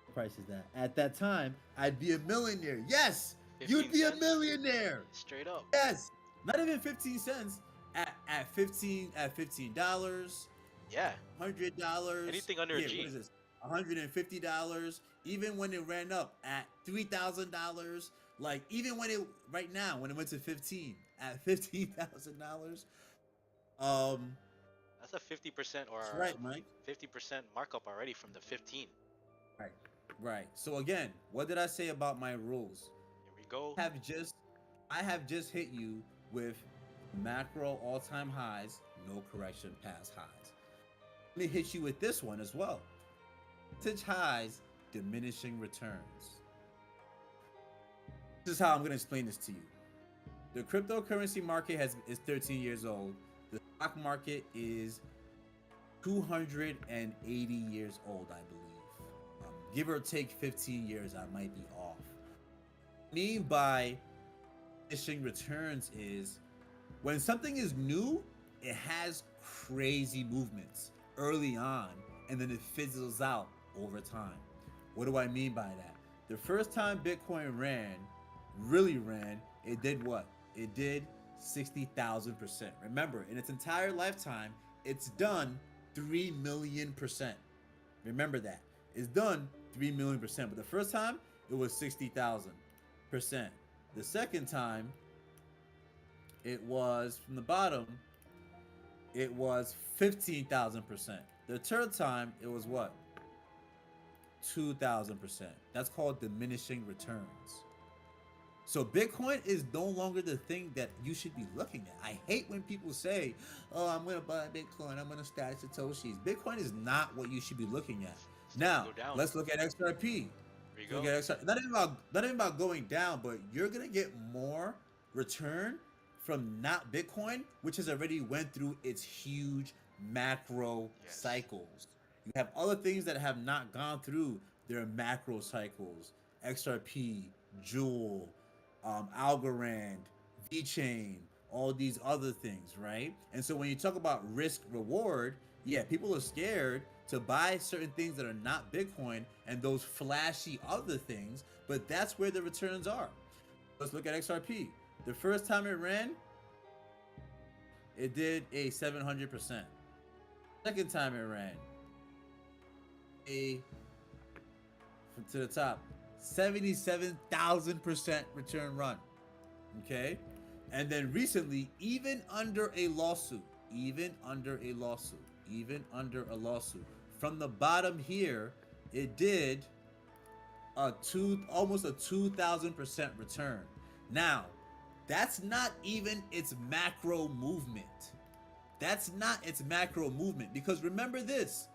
what price is that? At that time, I'd be a millionaire. Yes, you'd be a millionaire. Straight up. Yes. Not even 15 cents. At $15. Yeah. $100. Anything under a G. What is this? $150. Even when it ran up at $3,000. Like even when it right now when it went to 15 at $15,000, Um, That's a 50% or that's right, Mike. 50% markup already from the 15. Right. Right. So again, what did I say about my rules? Here we go. Have just I have just hit you with macro all-time highs, no correction past highs. Let me hit you with this one as well. Percentage highs, diminishing returns. This is how I'm going to explain this to you. The cryptocurrency market is 13 years old. The stock market is 280 years old, I believe. Give or take 15 years, I might be off. What I mean by diminishing returns is when something is new, it has crazy movements early on, and then it fizzles out over time. What do I mean by that? The first time Bitcoin really ran, it did what? It did 60,000%. Remember, in its entire lifetime, it's done 3 million%. Remember that. It's done 3 million%. But the first time, it was 60,000%. The second time, it was from the bottom, it was 15,000%. The third time, it was what? 2,000%. That's called diminishing returns. So Bitcoin is no longer the thing that you should be looking at. I hate when people say, "Oh, I'm gonna buy Bitcoin. I'm gonna stash satoshis." Bitcoin is not what you should be looking at. Starting to Now go down. let's look at XRP. There you Look go. at XRP. Not even about going down, but you're gonna get more return from not Bitcoin, which has already went through its huge macro Yes. cycles. You have other things that have not gone through their macro cycles. XRP, Jewel, Algorand, VeChain, all these other things, right? And so when you talk about risk reward, yeah, people are scared to buy certain things that are not Bitcoin and those flashy other things, but that's where the returns are. Let's look at XRP. The first time it ran, it did a 700%. Second time it ran, a to the top, 77,000% return run. Okay? And then recently, even under a lawsuit, from the bottom here, it did almost a 2,000% return. Now, that's not even its macro movement. That's not its macro movement because remember this.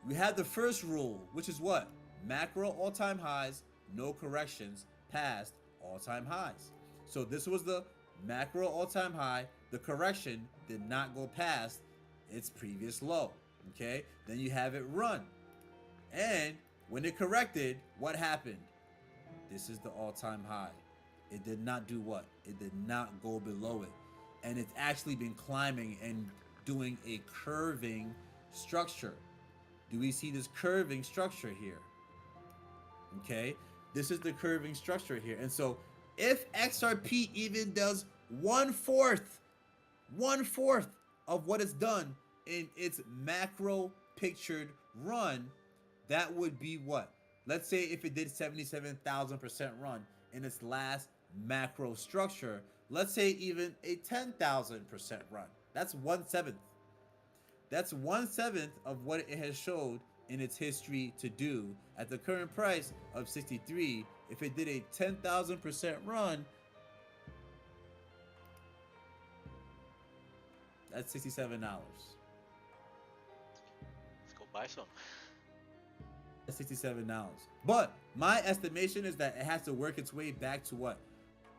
We had the first rule, which is what? Macro all-time highs, no corrections past all-time highs. So this was the macro all-time high. The correction did not go past its previous low. Okay? Then you have it run. And when it corrected, what happened? This is the all-time high. It did not do what? It did not go below it. And it's actually been climbing and doing a curving structure. Do we see this curving structure here? Okay, this is the curving structure here. And so if XRP even does one fourth of what it's done in its macro pictured run, that would be what? Let's say if it did 77,000% run in its last macro structure, let's say even a 10,000% run. That's 1/7. That's 1/7 of what it has showed in its history to do at the current price of 63. If it did a 10,000% run, that's $67. Let's go buy some. That's $67. But my estimation is that it has to work its way back to what?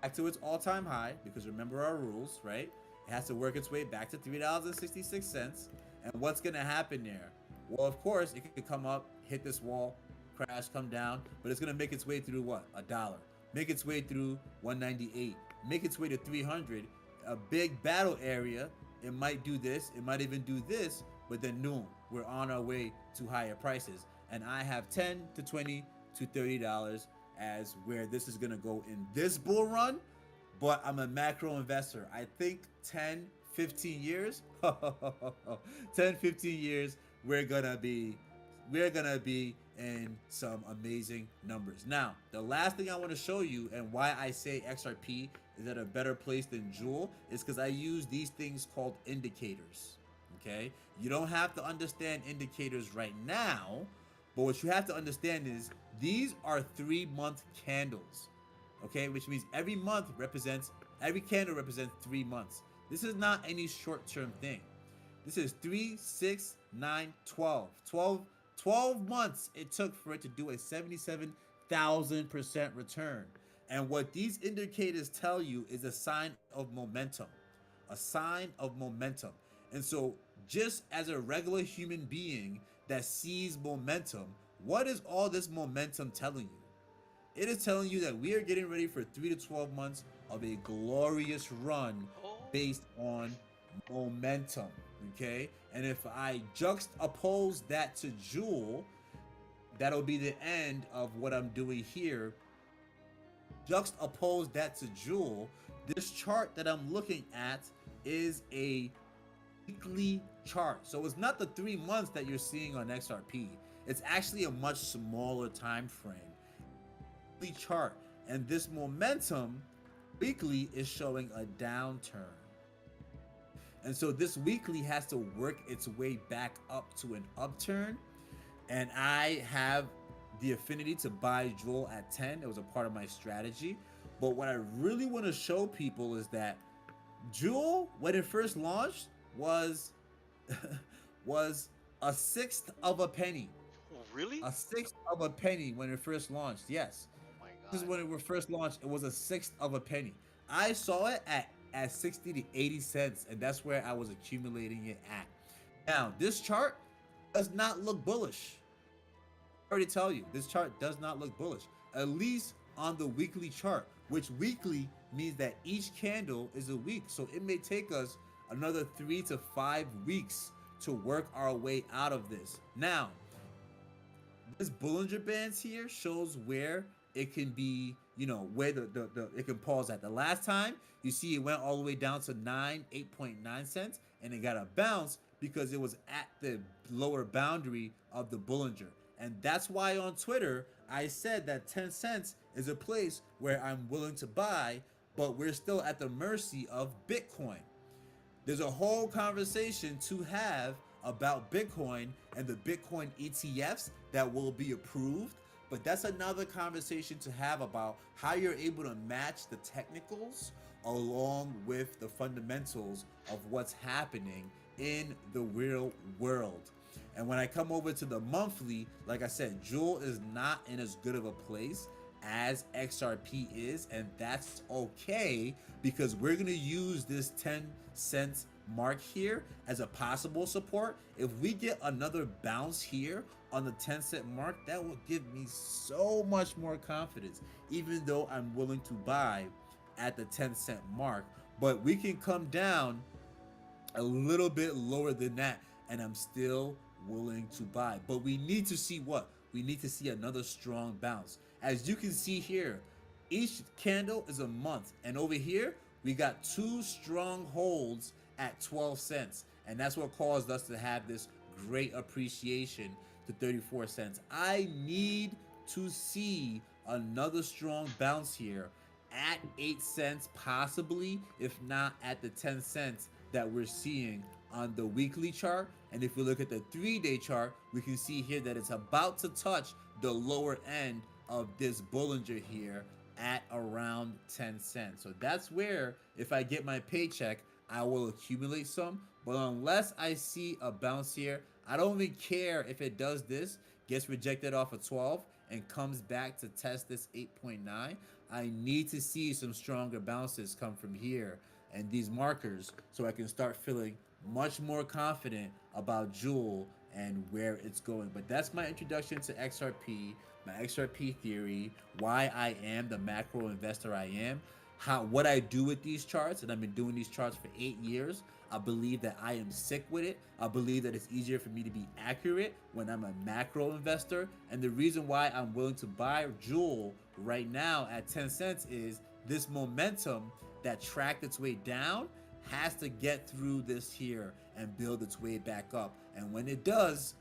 Back to its all-time high, because remember our rules, right? It has to work its way back to $3.66. And what's gonna happen there? Well, of course, it could come up, hit this wall, crash, come down, but it's gonna make its way through what? $1. Make its way through 198. Make its way to 300. A big battle area. It might do this. It might even do this. But then, noon, we're on our way to higher prices. And I have $10 to $20 to $30 as where this is gonna go in this bull run. But I'm a macro investor. I think 10, 15 years, 10, 15 years, we're gonna be in some amazing numbers. Now, the last thing I want to show you and why I say XRP is at a better place than Jewel is because I use these things called indicators. Okay, you don't have to understand indicators right now, but what you have to understand is these are 3-month candles. Okay, which means every candle represents 3 months. This is not any short-term thing. This is 3, 6, 9, 12. 12 months it took for it to do a 77,000% return. And what these indicators tell you is a sign of momentum. A sign of momentum. And so, just as a regular human being that sees momentum, what is all this momentum telling you? It is telling you that we are getting ready for 3 to 12 months of a glorious run Oh, based on momentum. Okay? And if I juxtapose that to Jewel, that'll be the end of what I'm doing here. Juxtapose that to Jewel, this chart that I'm looking at is a weekly chart. So it's not the 3 months that you're seeing on XRP. It's actually a much smaller time frame. Weekly chart. And this momentum weekly is showing a downturn. And so this weekly has to work its way back up to an upturn. And I have the affinity to buy Jewel at 10. It was a part of my strategy. But what I really want to show people is that Jewel, when it first launched, was was a sixth of a penny. really? A sixth of a penny when it first launched. Yes. Oh my This is god. when it first launched. It was a sixth of a penny. I saw it at 60 to 80 cents, and that's where I was accumulating it at. Now, this chart does not look bullish. I already tell you, this chart does not look bullish, at least on the weekly chart, which weekly means that each candle is a week. So it may take us another 3 to 5 weeks to work our way out of this. Now, this Bollinger Bands here shows where it can be, where it can pause at. The last time you see it went all the way down to 8.9 cents, and it got a bounce because it was at the lower boundary of the Bollinger. And that's why on Twitter I said that 10 cents is a place where I'm willing to buy, but we're still at the mercy of Bitcoin. There's a whole conversation to have about Bitcoin and the Bitcoin ETFs that will be approved, but that's another conversation to have about how you're able to match the technicals along with the fundamentals of what's happening in the real world. And when I come over to the monthly, like I said, Jewel is not in as good of a place as XRP is, and that's okay because we're gonna use this 10 cents mark here as a possible support. If we get another bounce here on the 10-cent mark, that will give me so much more confidence, even though I'm willing to buy at the 10-cent mark. But we can come down a little bit lower than that, and I'm still willing to buy. But we need to see what? We need to see another strong bounce. As you can see here, each candle is a month, and over here we got 2 strong holds at 12 cents, and that's what caused us to have this great appreciation to 34 cents. I need to see another strong bounce here at 8 cents, possibly, if not at the 10 cents that we're seeing on the weekly chart. And if we look at the 3-day chart, we can see here that it's about to touch the lower end of this Bollinger here at around 10 cents. So that's where, if I get my paycheck, I will accumulate some. But unless I see a bounce here, I don't even care if it does this, gets rejected off of 12 and comes back to test this 8.9. I need to see some stronger bounces come from here and these markers so I can start feeling much more confident about Jewel and where it's going. But that's my introduction to XRP, my XRP theory, why I am the macro investor I am, what I do with these charts, and I've been doing these charts for 8 years. I believe that I am sick with it. I believe that it's easier for me to be accurate when I'm a macro investor. And the reason why I'm willing to buy Jewel right now at 10 cents is this momentum that tracked its way down has to get through this here and build its way back up. And when it does,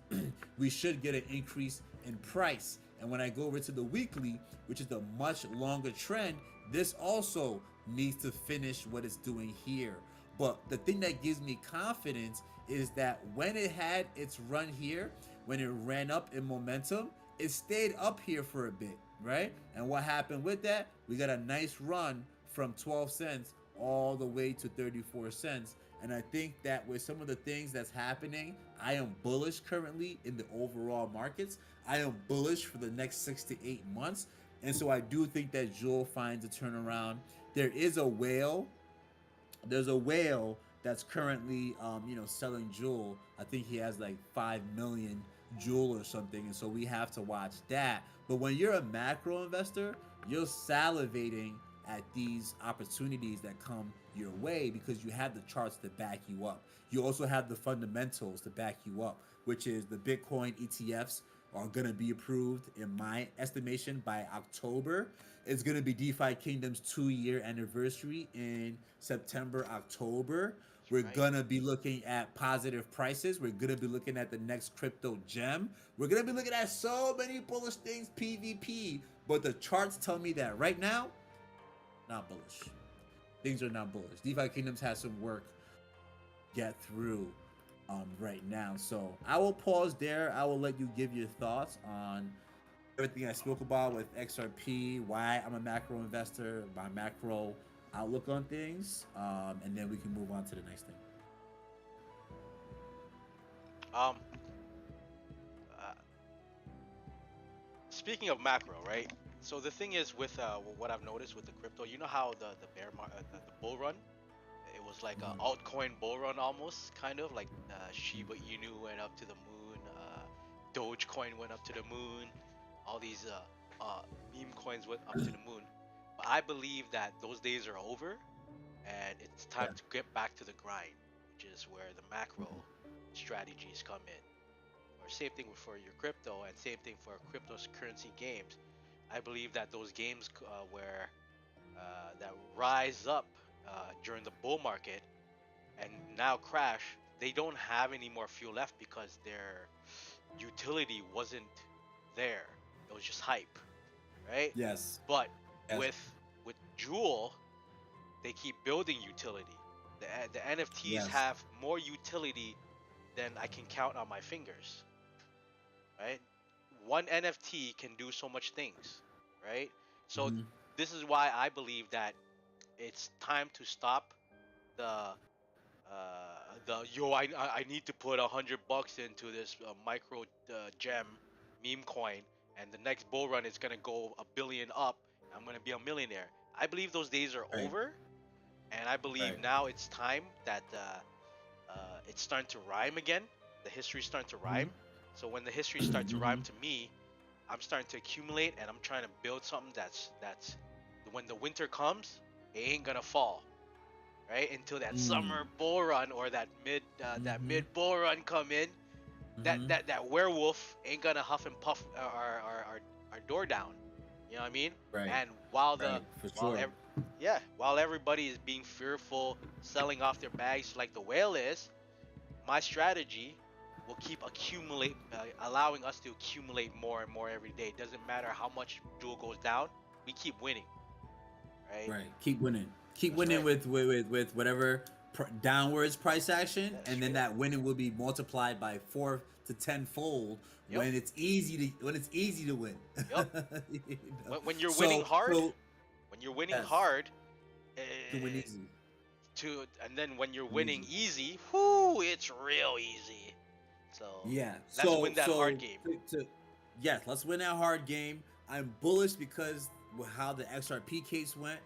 we should get an increase in price. And when I go over to the weekly, which is the much longer trend, this also needs to finish what it's doing here. But the thing that gives me confidence is that when it had its run here, when it ran up in momentum, it stayed up here for a bit, right? And what happened with that? We got a nice run from 12 cents all the way to 34 cents. And I think that with some of the things that's happening, I am bullish currently in the overall markets. I am bullish for the next 6 to 8 months. And so I do think that Jewel finds a turnaround. There is a whale. There's a whale that's currently, selling Jewel. I think he has like 5 million Jewel or something. And so we have to watch that. But when you're a macro investor, you're salivating at these opportunities that come your way because you have the charts to back you up. You also have the fundamentals to back you up, which is the Bitcoin ETFs are going to be approved, in my estimation, by October. It's going to be DeFi Kingdom's 2-year anniversary in September, October. We're Right. going to be looking at positive prices. We're going to be looking at the next crypto gem. We're going to be looking at so many bullish things, PvP. But the charts tell me that right now, not bullish. Things are not bullish. DeFi Kingdoms has some work get through right now. So I will pause there. I will let you give your thoughts on everything I spoke about with XRP, why I'm a macro investor, my macro outlook on things, and then we can move on to the next thing. Um, uh, Speaking of macro, right? So the thing is with what I've noticed with the crypto, you know how the bull run, it was like a Mhm. altcoin bull run almost, kind of like Shiba Inu went up to the moon, Dogecoin went up to the moon, all these meme coins went up to the moon. But I believe that those days are over, and it's Yeah. time to get back to the grind, which is where the macro strategies come in. Or same thing for your crypto, and same thing for cryptocurrency games. I believe that those games where that rise up during the bull market and now crash, they don't have any more fuel left because their utility wasn't there. It was just hype, right? Yes. But Yes. with Jewel, they keep building utility. The NFTs Yes. have more utility than I can count on my fingers, right? One NFT can do so much things, right? So Mm-hmm. this is why I believe that it's time to stop the I need to put $100 into this micro gem meme coin, and the next bull run is gonna go a billion up. I'm gonna be a millionaire. I believe those days are Right. over, and I believe Right. now it's time that it's starting to rhyme again. The history's starting to Mm-hmm. rhyme. So when the history starts to Mm-hmm. rhyme to me, I'm starting to accumulate, and I'm trying to build something that's when the winter comes, it ain't gonna fall, right? Until that Mm. summer bull run or that Mm-hmm. mid bull run come in, that Mm-hmm. that werewolf ain't gonna huff and puff our door down. You know what I mean? Right. And while Right. For while sure. yeah, while everybody is being fearful, selling off their bags like the whale is, my strategy will keep allowing us to accumulate more and more every day. Doesn't matter how much jewel goes down, we keep winning, right? Right. Keep winning. Keep That's winning right. with whatever downwards price action, That's and then straight up. that winning will be multiplied by 4 to 10 fold Yep. when it's easy to win. Yep. You know? When you're winning So hard, so when you're winning yes, hard, uh, you can win easy. and then when you're Win winning easy. easy, whoo, it's real easy. So Yeah. let's So win that hard so game. yes, let's win that hard game. I'm bullish because how the XRP case went,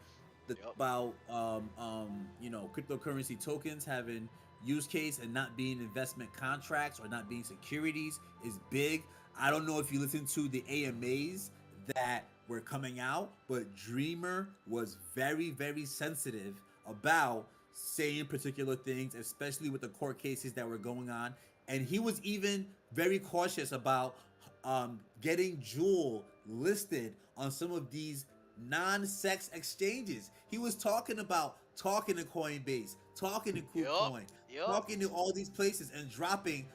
Yep. about cryptocurrency tokens having use case and not being investment contracts or not being securities is big. I don't know if you listen to the AMAs that were coming out, but Dreamer was very, very sensitive about saying particular things, especially with the court cases that were going on. And he was even very cautious about getting Jewel listed on some of these non-sex exchanges. He was talking about talking to Coinbase, talking to Yep. KuCoin, Yep. talking to all these places and dropping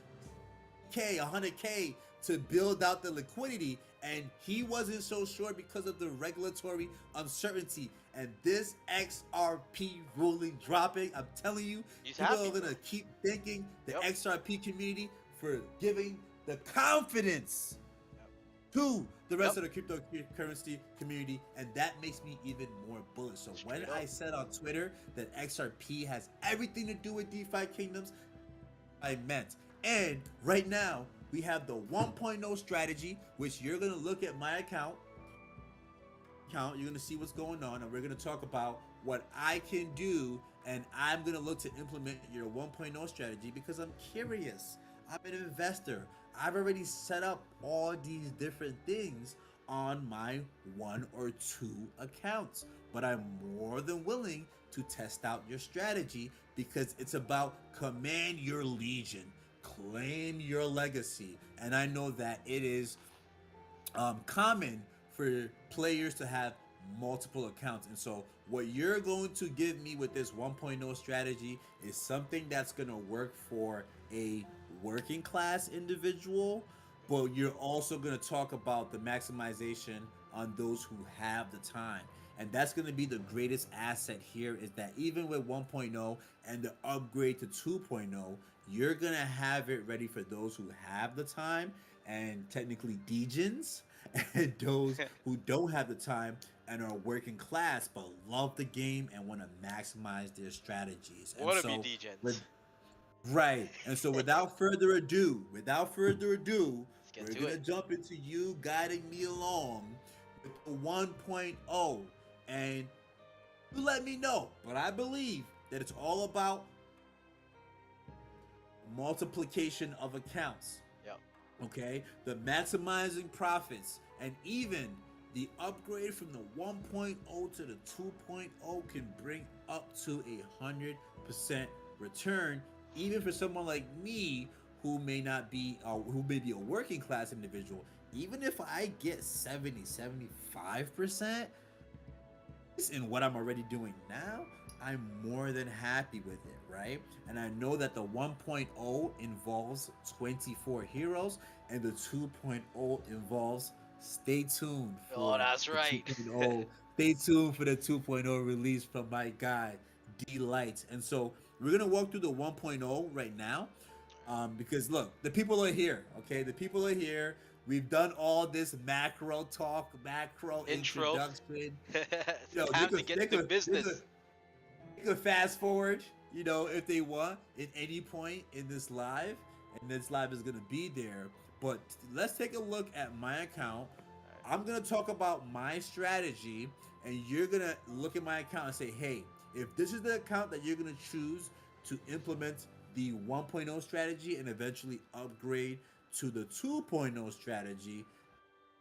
100K to build out the liquidity, and he wasn't so sure because of the regulatory uncertainty. And this XRP ruling dropping, I'm telling you, He's people happy, are bro. gonna keep thanking the Yep. XRP community for giving the confidence Yep. to the Yep. rest of the cryptocurrency community, and that makes me even more bullish. So when Straight I up. said on Twitter that XRP has everything to do with DeFi Kingdoms, I meant. And right now, we have the 1.0 strategy, which you're gonna look at my account, you're gonna see what's going on, and we're gonna talk about what I can do, and I'm gonna look to implement your 1.0 strategy because I'm curious. I'm an investor. I've already set up all these different things on my one or two accounts, but I'm more than willing to test out your strategy because it's about command your legion, claim your legacy, and I know that it is common for players to have multiple accounts. And so, what you're going to give me with this 1.0 strategy is something that's going to work for a working class individual, but you're also going to talk about the maximization on those who have the time. And that's going to be the greatest asset here is that even with 1.0 and the upgrade to 2.0, you're going to have it ready for those who have the time and technically degens and those who don't have the time and are working class but love the game and want to maximize their strategies. And Wanna be so, degens. with right. And so without further ado, Let's get we're to going to it. jump into you guiding me along with the 1.0, and you let me know. But I believe that it's all about multiplication of accounts. Yep. Okay, the maximizing profits, and even the upgrade from the 1.0 to the 2.0 can bring up to 100% return, even for someone like me who may not be who may be a working class individual. Even if I get 70, 75% in what I'm already doing now, I'm more than happy with it, right? And I know that the 1.0 involves 24 heroes and the 2.0 involves, stay tuned Oh, for that's the right. 2.0. Stay tuned for the 2.0 release from my guy, D Light. And so we're going to walk through the 1.0 right now, because look, the people are here, okay? The people are here. We've done all this macro talk, macro Intro. introduction. You It's know, time to get to business. they could fast forward, you know, if they want at any point in this live, and this live is gonna be there. But let's take a look at my account. I'm gonna talk about my strategy, and you're gonna look at my account and say, hey, if this is the account that you're gonna choose to implement the 1.0 strategy and eventually upgrade to the 2.0 strategy,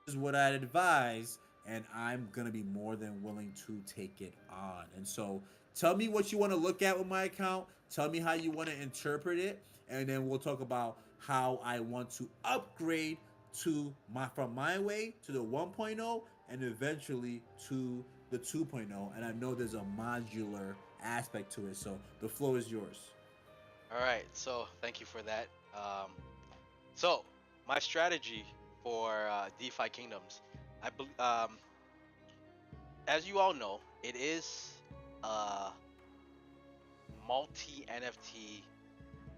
is what I'd advise, and I'm gonna be more than willing to take it on. And so, tell me what you want to look at with my account. Tell me how you want to interpret it, and then we'll talk about how I want to upgrade to my from my way to the 1.0 and eventually to the 2.0. And I know there's a modular aspect to it, so the floor is yours. All right. So thank you for that. So my strategy for DeFi Kingdoms, I as you all know, it is a multi NFT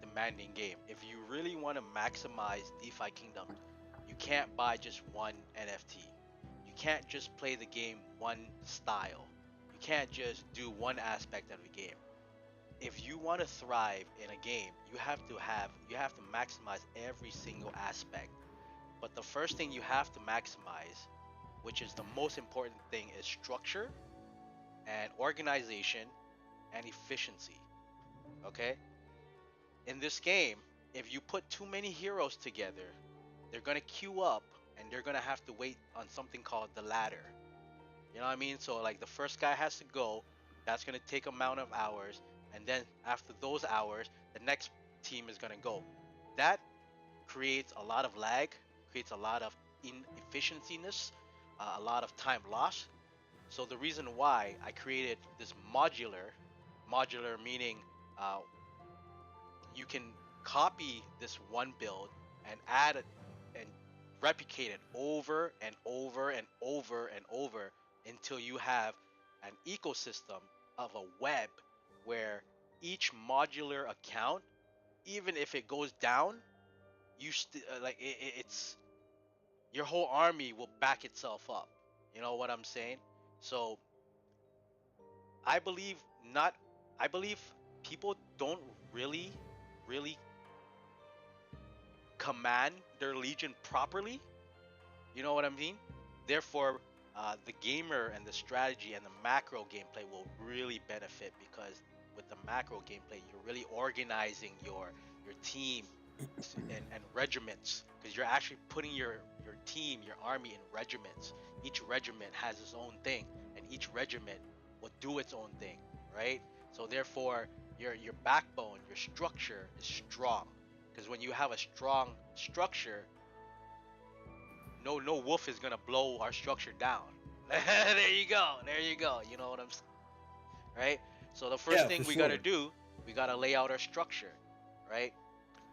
demanding game. If you really want to maximize DeFi Kingdom, you can't buy just one NFT. You can't just play the game one style. You can't just do one aspect of the game. If you want to thrive in a game, you have to maximize every single aspect. But the first thing you have to maximize, which is the most important thing, is structure and organization and efficiency. Okay? In this game, if you put too many heroes together, they're gonna queue up and they're gonna have to wait on something called the ladder. You know what I mean? So like the first guy has to go, that's gonna take amount of hours, and then after those hours, the next team is gonna go. That creates a lot of lag, creates a lot of inefficienciness, a lot of time lost. So the reason why I created this modular meaning uh, you can copy this one build and add it and replicate it over and over and over and over until you have an ecosystem of a web where each modular account, even if it goes down, it's your whole army will back itself up. You know what I'm saying? So I believe not. I believe people don't really, really command their legion properly. You know what I mean? Therefore, the gamer and the strategy and the macro gameplay will really benefit because with the macro gameplay, you're really organizing your team and regiments because you're actually putting your team, your army in regiments. Each regiment has its own thing, and each regiment will do its own thing, right? So therefore, your backbone, your structure is strong because when you have a strong structure, no wolf is gonna blow our structure down. There you go. There you go. You know what I'm saying, right? So the first Yeah, thing for we sure. gotta do, we gotta lay out our structure, right?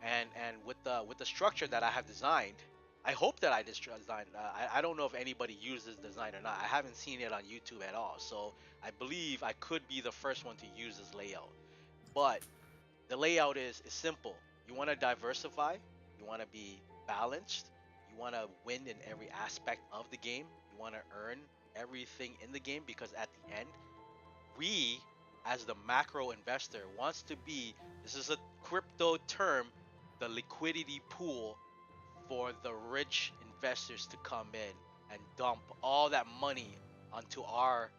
And with the structure that I have designed, I hope that I designed. I don't know if anybody uses design or not. I haven't seen it on YouTube at all. So I believe I could be the first one to use this layout. But the layout is simple. You want to diversify. You want to be balanced. You want to win in every aspect of the game. You want to earn everything in the game because at the end, we as the macro investor wants to be, this is a crypto term, the liquidity pool for the rich investors to come in and dump all that money onto our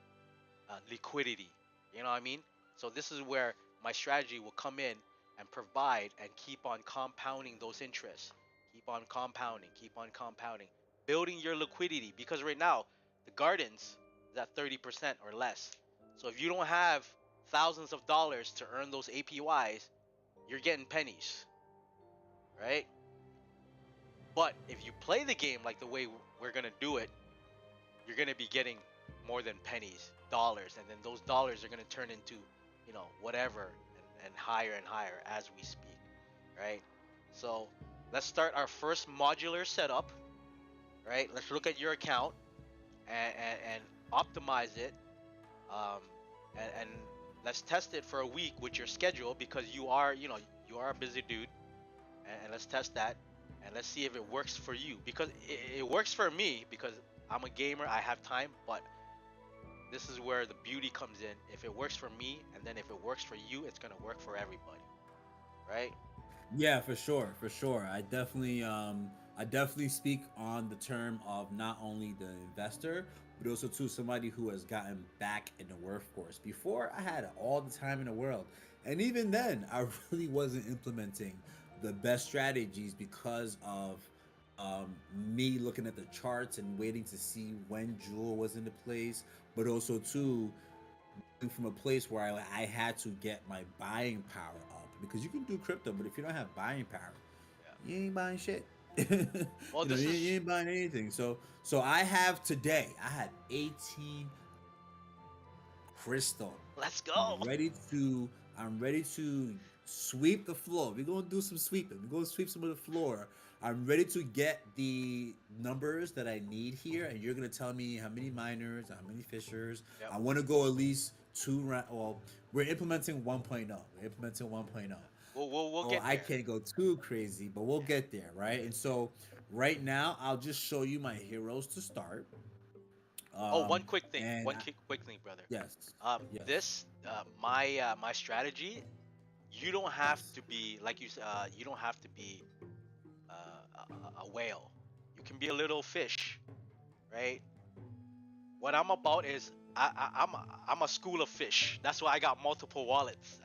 liquidity. You know what I mean? So this is where my strategy will come in and provide and keep on compounding those interests. Keep on compounding, building your liquidity because right now the gardens is at 30% or less. So if you don't have thousands of dollars to earn those APYs, you're getting pennies, right? But if you play the game like the way we're gonna do it, you're gonna be getting more than pennies, dollars, and then those dollars are gonna turn into, whatever and higher and higher as we speak, right? So let's start our first modular setup, right? Let's look at your account and optimize it, um, and let's test it for a week with your schedule because you are a busy dude, and let's test that and let's see if it works for you because it works for me because I'm a gamer, I have time, but this is where the beauty comes in. If it works for me and then if it works for you, it's gonna work for everybody, right? Yeah, for sure, for sure. I definitely speak on the term of not only the investor, but also to somebody who has gotten back in the workforce. Before, I had all the time in the world, and even then, I really wasn't implementing the best strategies because of me looking at the charts and waiting to see when Jewel was into place, but also too from a place where I had to get my buying power up because you can do crypto, but if you don't have buying power, Yeah. you ain't buying shit. Well, You know, this you is ain't buying anything. So I have today. I had 18 crystal. let's I'm go. ready to. I'm ready to sweep the floor. We're gonna do some sweeping. We're gonna sweep some of the floor. I'm ready to get the numbers that I need here, and you're gonna tell me how many miners, how many fishers. Yep. I want to go at least two round. Well, we're implementing 1.0. We're implementing 1.0. We'll Oh, get I there. can't go too crazy, but we'll get there, right? And so, right now, I'll just show you my heroes to start. Oh, one quick thing. And One quick thing, brother. yes, yes, This my strategy. You don't have yes. to be like you. You don't have to be a whale. You can be a little fish, right? What I'm about is I'm a school of fish. That's why I got multiple wallets.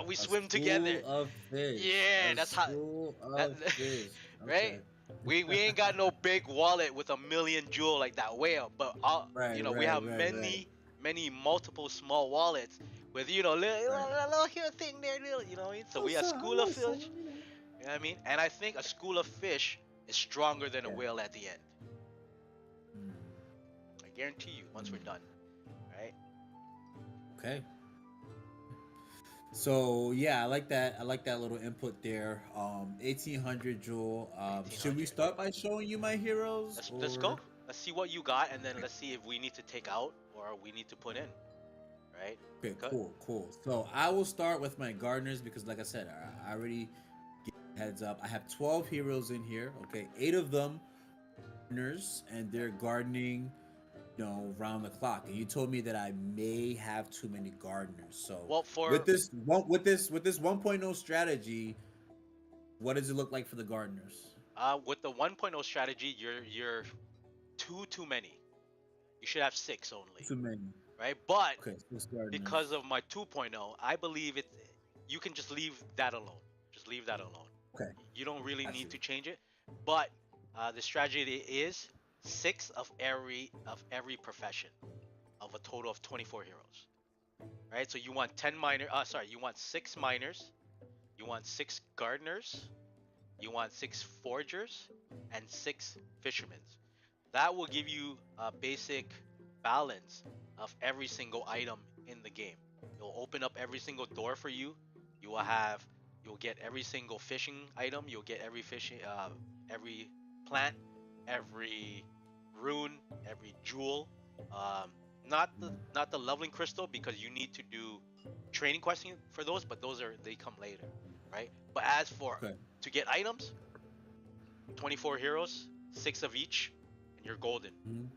We A swim together. school of fish. Yeah, A that's how. school That, of fish. right? Okay. We ain't got no big wallet with a million jewel like that whale, but Right, we right, have right, right, many multiple small wallets with right. little here thing there, little, you know what I mean? So we have A school of little fish, something, you know. you know what I mean? And I think a school of fish is stronger than a Okay. whale at the end. Mm, I guarantee you once we're mm, done, right? okay. So yeah, I like that. I like that little input there. 1800 Jewel. Should we 1800. start by showing you my heroes Let's or? go. Let's see what you got, and then let's see if we need to take out or we need to put in. Right? Okay, Cut. cool, cool. So I will start with my gardeners because, like I said, I already gave a heads up. I have 12 heroes in here. Okay, 8 of them gardeners, and they're gardening, round the clock. And you told me that I may have too many gardeners. So Well, with for this 1.0 strategy, what does it look like for the gardeners? with the 1.0 strategy, you're too many. You should have six only, Too many. right? But Okay, six because gardeners. of my 2.0, I believe it. You can just leave that alone. Just leave that alone. Okay, You don't really got need you. to change it. But the strategy is six of every profession of a total of 24 heroes, right? So you want 10 miner. Sorry, you want six miners. You want six gardeners. You want six foragers and six fishermen. That will give you a basic balance of every single item in the game. It'll open up every single door for you. You will have you'll get every single fishing item. You'll get every plant, every rune, every jewel. Um, not the leveling crystal because you need to do training questing for those, but they come later, right? But as for Okay. to get items, 24 heroes, six of each, and you're golden, Mhm.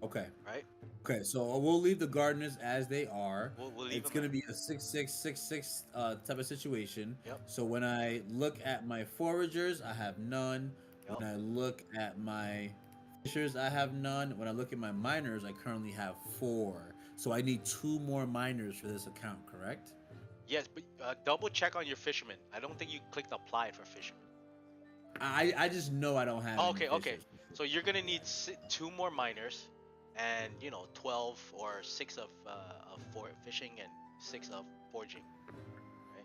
Okay. right? Okay, so we'll leave the gardeners as they are. We'll leave It's them gonna there. be a 6-6-6-6 type of situation. Yep, So when I look at my foragers, I have none. yep. When I look at my fishers, I have none. When I look at my miners, I currently have 4. So I need 2 more miners for this account, correct? Yes, but double check on your fisherman. I don't think you clicked apply for fisherman. I just know I don't have Oh, any okay, okay. fishers. So you're gonna need two more miners, and 12 or six of for fishing and six of foraging, right?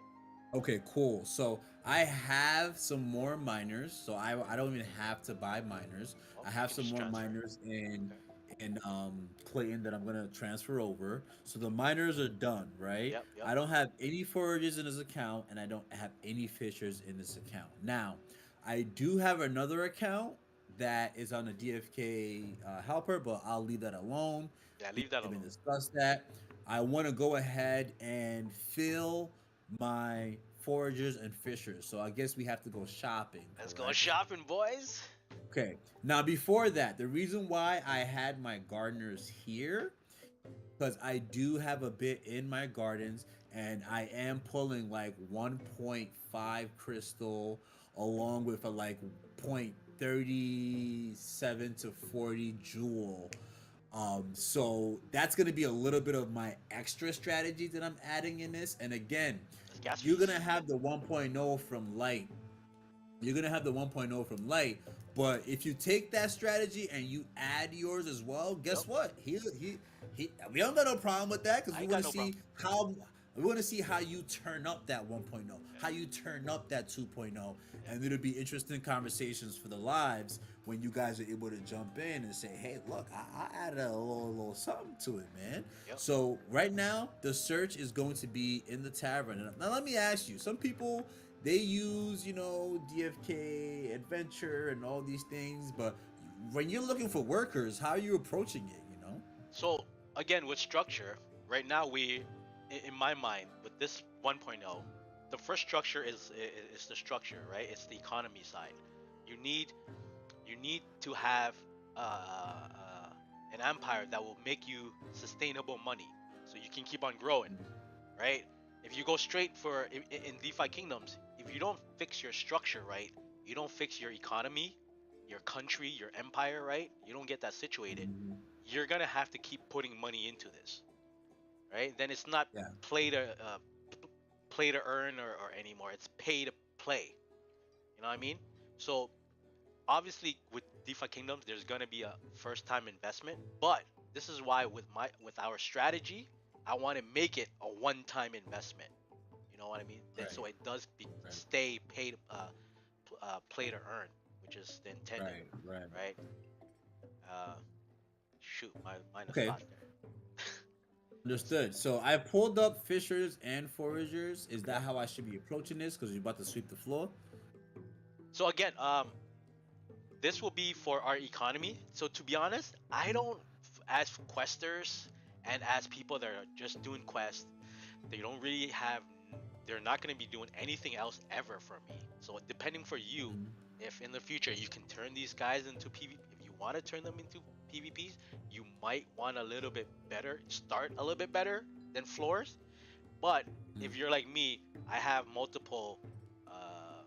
Okay, cool. So I have some more miners, so I don't even have to buy miners. Well, I you have can some just more transfer. miners in Okay. Clayton that I'm gonna transfer over. So the miners are done, right? Yep, yep. I don't have any foragers in this account, and I don't have any fishers in this account. Now, I do have another account that is on the DFK helper, but I'll leave that alone. Yeah, We leave that haven't alone. even discussed that. I want to go ahead and fill my foragers and fishers. So I guess we have to go shopping, Let's go correct? shopping, boys. Okay. Now before that, the reason why I had my gardeners here because I do have a bit in my gardens and I am pulling like 1.5 crystal along with a like 0.37 to 40 jewel. So that's gonna be a little bit of my extra strategy that I'm adding in this. And again, Let's gas you're fees. gonna have the 1.0 from light. You're gonna have the 1.0 from light, but if you take that strategy and you add yours as well, Yep. guess what? He we don't got no problem with that because I ain't got no problem. we want to see how you turn up that 1.0, Yeah. how you turn up that 2.0, Yeah. and it'll be interesting conversations for the lives when you guys are able to jump in and say, "Hey, look, I added a little something to it, man." Yep. So right now, the search is going to be in the tavern. Now let me ask you: some people they use, DFK, adventure, and all these things. But when you're looking for workers, how are you approaching it? So again, with structure, right now in my mind, with this 1.0, the first structure is the structure, right? It's the economy side. You need you need to have an empire that will make you sustainable money, so you can keep on growing, right? If you go straight for in DeFi kingdoms, if you don't fix your structure right, you don't fix your economy, your country, your empire right, you don't get that situated, Mm-hmm. you're gonna have to keep putting money into this, right? Then it's not Yeah. play to play to earn or anymore. It's pay to play. You know what I mean? So obviously with DeFi kingdoms, there's gonna be a first time investment, but this is why with our strategy, I want to make it a one time investment. You know what I mean? Then so Right. it does Right. stay paid, play to earn, which is the intended, Right. Right. right? Uh, Shoot, mine is Okay. lost there. Understood. So I pulled up fishers and foragers. Is Okay. that how I should be approaching this? Because you're about to sweep the floor. So again, this will be for our economy. So to be honest, I don't, as questers and as people that are just doing quests, they don't really have, they're not going to be doing anything else ever for me. So depending for you, if in the future you can turn these guys into PvP, if you want to turn them into PvPs, you might want a little bit better, start a little bit better than floors. But if you're like me, I have uh,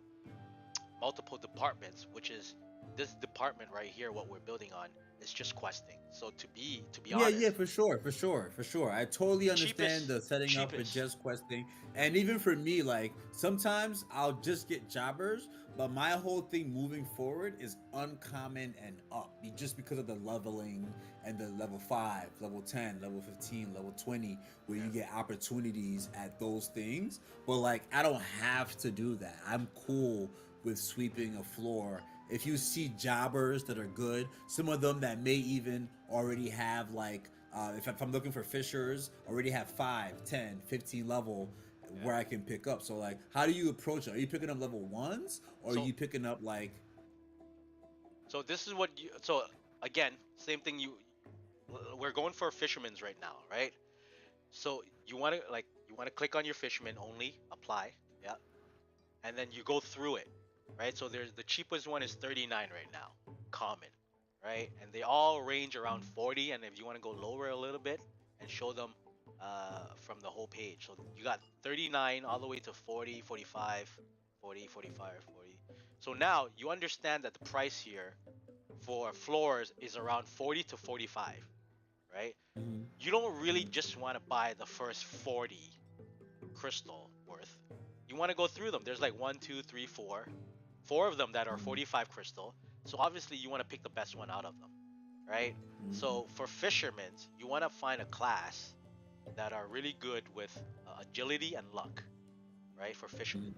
multiple departments, which is this department right here. What we're building on is just questing. So to be Yeah, yeah, honest, for sure, for sure, for sure. I totally understand cheapest, the setting up for cheapest. just questing. And even for me, like sometimes I'll just get jobbers, but my whole thing moving forward is uncommon and up just because of the leveling and the level 5, level 10, level 15, level 20, where Yeah. you get opportunities at those things. But like, I don't have to do that. I'm cool with sweeping a floor. If you see jobbers that are good, some of them that may even already have like, if I'm looking for fishers, already have 5, 10, 15 level Yeah. where I can pick up. So like, how do you approach it? Are you picking up level ones or are So you picking up like? so this is what you. So again, same thing. We're going for fishermen's right now, right? So you want to click on your fisherman only, apply, yeah, and then you go through it, right? So there's the cheapest one is 39 right now, common, right? And they all range around 40. And if you want to go lower a little bit and show them from the whole page, so you got 39 all the way to 40, 45, 40, 45, 40. So now you understand that the price here for floors is around 40 to 45, right? Mhm. You don't really just want to buy the first 40 crystal worth. You want to go through them. There's like one, two, three, four of them that are 45 crystal. So obviously you want to pick the best one out of them, right? So for fishermen, you want to find a class that are really good with agility and luck, right? For fishermen,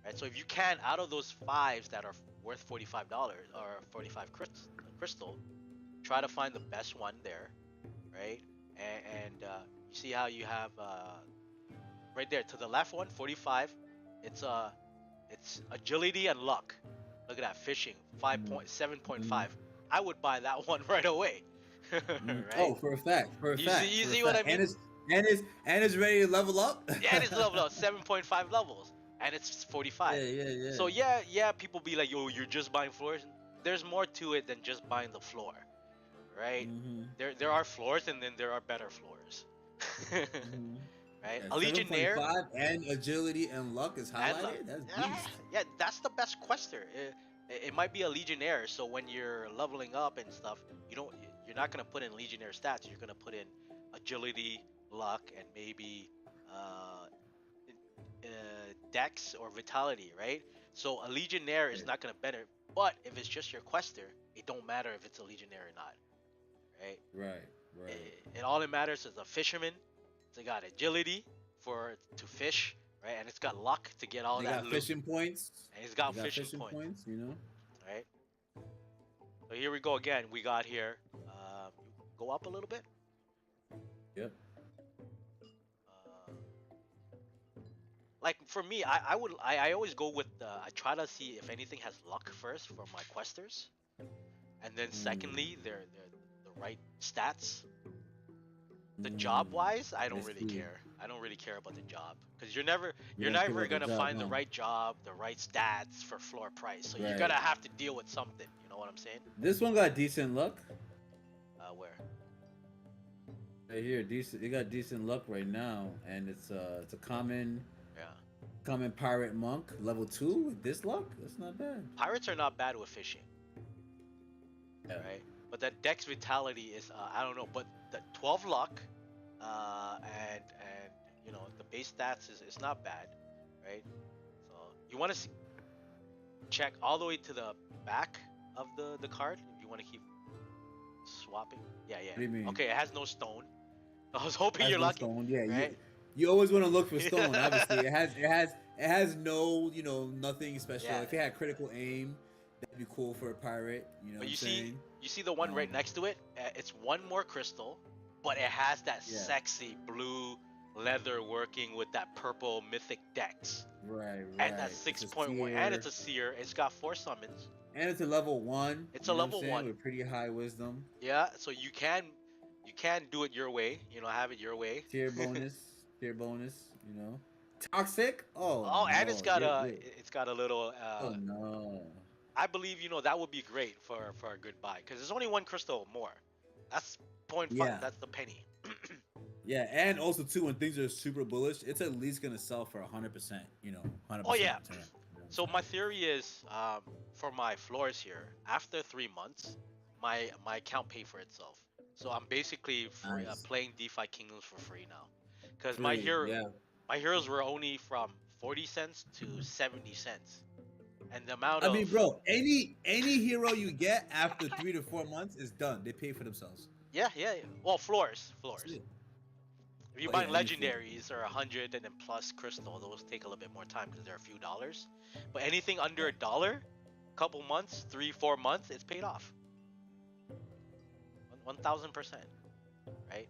right? So if you can, out of those fives that are worth $45 or 45 crystal, try to find the best one there, right? And you see how you have right there to the left one, 45. It's agility and luck. Look at that fishing, 5.7.5. I would buy that one right away. Right? Oh, for a fact, for a You see fact, you for a see what I fact, mean? and it's ready to level up. And it's level up 7.5 levels and it's 45. Yeah, yeah, yeah. So yeah, people be like, "Yo, you're just buying floors." There's more to it than just buying the floor, right? Mm-hmm. There are floors and then there are better floors. Mm-hmm. Right? Yeah, A legionnaire 7.5 and agility and luck is and highlighted. That's yeah, beast. yeah, that's the best quester. It might be a legionnaire, so when you're leveling up and stuff, you're not gonna put in legionnaire stats. You're gonna put in agility, luck, and maybe uh, dex or vitality, right? So a legionnaire is Right, not gonna better. But if it's just your quester, it don't matter if it's a legionnaire or not, right? right, right. It all that matters is a fisherman. It's got agility to fish, right? And it's got luck to get all They that got loot. fishing points. And he's They got got fishing fishing points, points. You know. right? So here we go again. We got here. Go up a little bit. Yep. Uh, like for me, I always go with I try to see if anything has luck first for my questers, and then secondly, they're the right stats. The job wise, I I don't really see. care. I don't really care about the job because you're never You you're don't care never about the gonna job, find the huh? right job, the right stats for floor price. So you're Right. gonna have to deal with something. You know what I'm saying? This one got decent luck. Where? Right here, decent. It got decent luck right now, and it's a Yeah. common pirate monk level 2 with this luck. That's not bad. Pirates are not bad with fishing, Yeah. right? But that Dex Vitality is I don't know, but the 12 luck, and the base stats is not bad, right? So you want to check all the way to the back of the card if you want to keep swapping. Yeah, yeah. What do you mean? Okay, it has no stone. I was hoping Has you're no lucky, stone. Yeah, right? you always want to look for stone. Obviously, it has no nothing special. Yeah. If it had critical aim, that'd be cool for a pirate. You know what But I'm you see, saying? you see the one right Um, next to it. It's one more crystal, but it has that Yeah. sexy blue leather working with that purple mythic dex. Right, And that right. It's a 6.1, and it's seer, a seer. It's got 4 summons. and it's a level 1. It's a You know what I'm level saying? 1. With pretty high wisdom. Yeah, so you can do it your way. Have it your way. Tier bonus, tier bonus. You know. Toxic? Oh Oh, and it's no. got a little. Oh no. I believe that would be great for a good buy because there's only one crystal more. That's point five. Yeah. That's the penny. Yeah, and also too, when things are super bullish, it's at least gonna sell for 100%. You know, 100% Oh yeah. return. So my theory is, for my floors here, after 3 months, my account pay for itself. So I'm basically free, Nice. playing DeFi Kingdoms for free now, because Free, yeah. my heroes were only from 40 cents to 70 cents, and the amount I of mean, bro, any hero you get after 3 to 4 months is done. They pay for themselves. yeah. Well, floors. That's it. If you Oh buy yeah, any floor. legendaries or 100 and then plus crystal, those take a little bit more time because they're a few dollars. But anything under Right. $1, couple months, 3-4 months, it's paid off. 1,000%, right?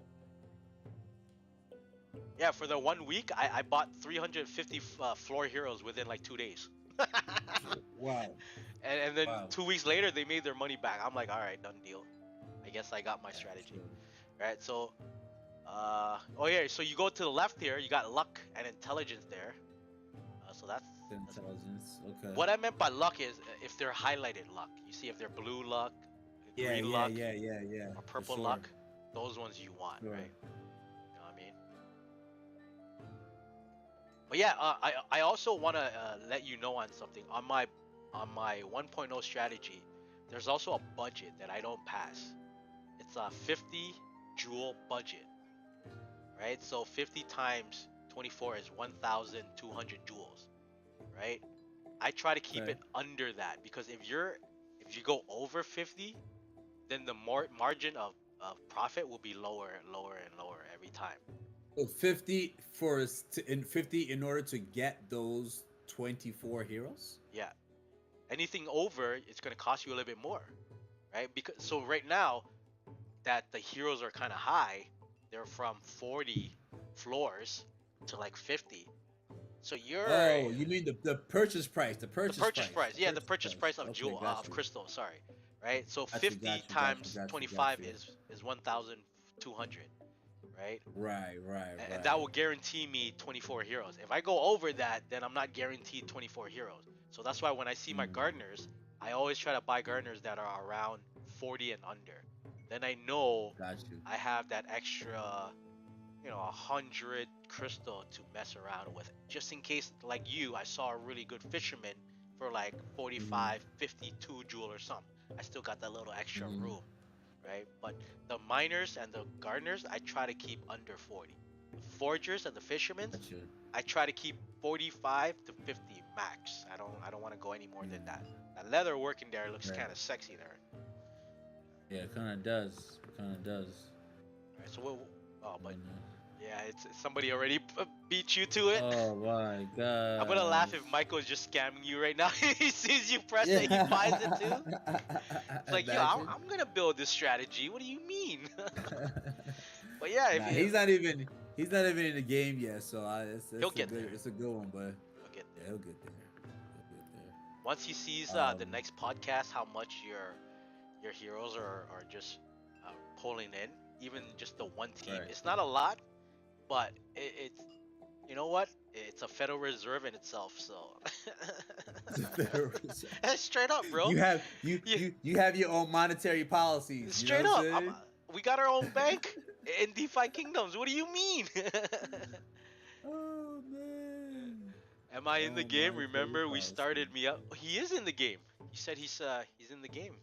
Yeah, for the 1 week, I bought 350 floor heroes within like 2 days. Wow. And then Wow. 2 weeks later, they made their money back. I'm like, all right, done deal. I guess I got my Yeah, strategy, true. right? So, oh yeah, so you go to the left here, you got luck and intelligence there. So that's Intelligence. Okay. what I meant by luck is if they're highlighted luck. You see if they're blue luck, Yeah, green yeah, luck, yeah. or For purple sure. luck, those ones you want, Sure. right? You know what I mean? But yeah, I also want to let you know on something on my 1.0 strategy. There's also a budget that I don't pass. It's a 50 jewel budget, right? So 50 times 24 is 1,200 jewels, right? I try to keep Okay. it under that because if you go over 50, then the margin of profit will be lower and lower and lower every time. So 50 in 50 in order to get those 24 heroes. Yeah. Anything over, it's gonna cost you a little bit more, right? Because so right now that the heroes are kind of high, they're from 40 floors to like 50. So Oh, you mean the purchase price? The the purchase purchase price. price, The yeah, the purchase purchase price of Okay, jewel got of you. crystal, sorry, right? So Got you, 50 got you, got you, times got you, 25 got you. is 1,200, right? Right, right, And that will right. guarantee me 24 heroes. If I go over that, then I'm not guaranteed 24 heroes. So that's why when I see my Mm, gardeners, I always try to buy gardeners that are around 40 and under. Then I know got you. I have that extra, 100 crystal to mess around with. Just in case, like you, I saw a really good fisherman for like Hmm. 45, 52 jewel or something. I still got that little extra Hmm. room, right? But the miners and the gardeners, I try to keep under 40. The forgers and the fishermen, Got you. I try to keep 45 to 50 max. I don't want to go any more than that. Mm, That leather working there looks right. kind of sexy there. Yeah, it kind of does. It kind of does. Right, so oh, but Kinda. yeah, it's somebody already beat you to it. Oh my I'm gonna laugh gosh. if Michael's just scamming you right now. He sees you press it, he buys it too. Yeah. It's like, yo, I'm, Imagine. I'm gonna build this strategy. What do you mean? But yeah, if Nah, you, he's not even in the game yet, so he'll get there. it's a good one, but He'll get yeah, there. he'll get there. He'll get Once he sees there. the next podcast, how much your heroes are just pulling in, even just the one team. Right. It's not a lot, but it's you know what? It's a Federal Reserve in itself. So straight up, bro. You have Yeah, you have your own monetary policies. You know straight what I'm up. saying? We got our own bank in DeFi Kingdoms. What do you mean? Oh man. Am I in the Oh, game? monetary Remember, we policy. started me up. He is in the game. He said he's in the game.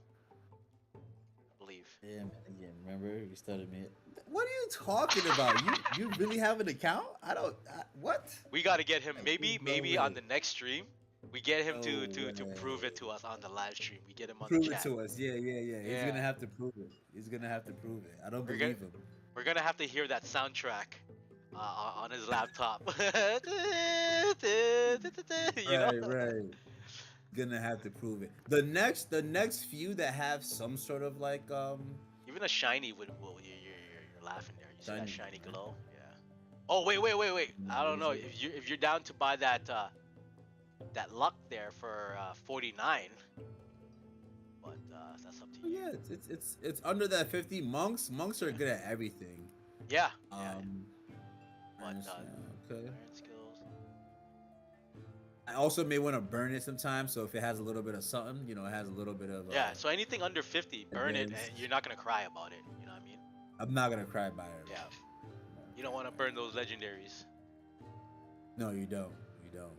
I believe. Yeah, man. Yeah, remember we started me. What are you talking about? You really have an account? I don't. What? We got to get him. There's no Maybe on way. the next stream, we get him No to prove it way. to us on the live stream. We get him on the Prove it chat. to us. Yeah, yeah, yeah. He's Yeah, gonna have to prove it. He's gonna have to prove it. I don't we're gonna believe him. we're gonna have to hear that soundtrack on his laptop. You know, Right, right. Gonna have to prove it. The next few that have some sort of like even a shiny would. Well, you're laughing there. You see that shiny man. glow? Yeah. Oh wait. I don't know if you're down to buy that luck there for 49, but that's up to Oh, you. yeah, it's under that 50. Monks are Yeah. good at everything. Yeah. Um, I But understand. Okay. iron skills. I also may want to burn it sometimes. So if it has a little bit of something, it has a little bit of Yeah. So anything under 50, burn it, and advanced. you're not gonna cry about it. You know what I mean? I'm not gonna cry by it. Yeah. I'm not You gonna don't cry want to by burn it. those legendaries. No, you don't. You don't.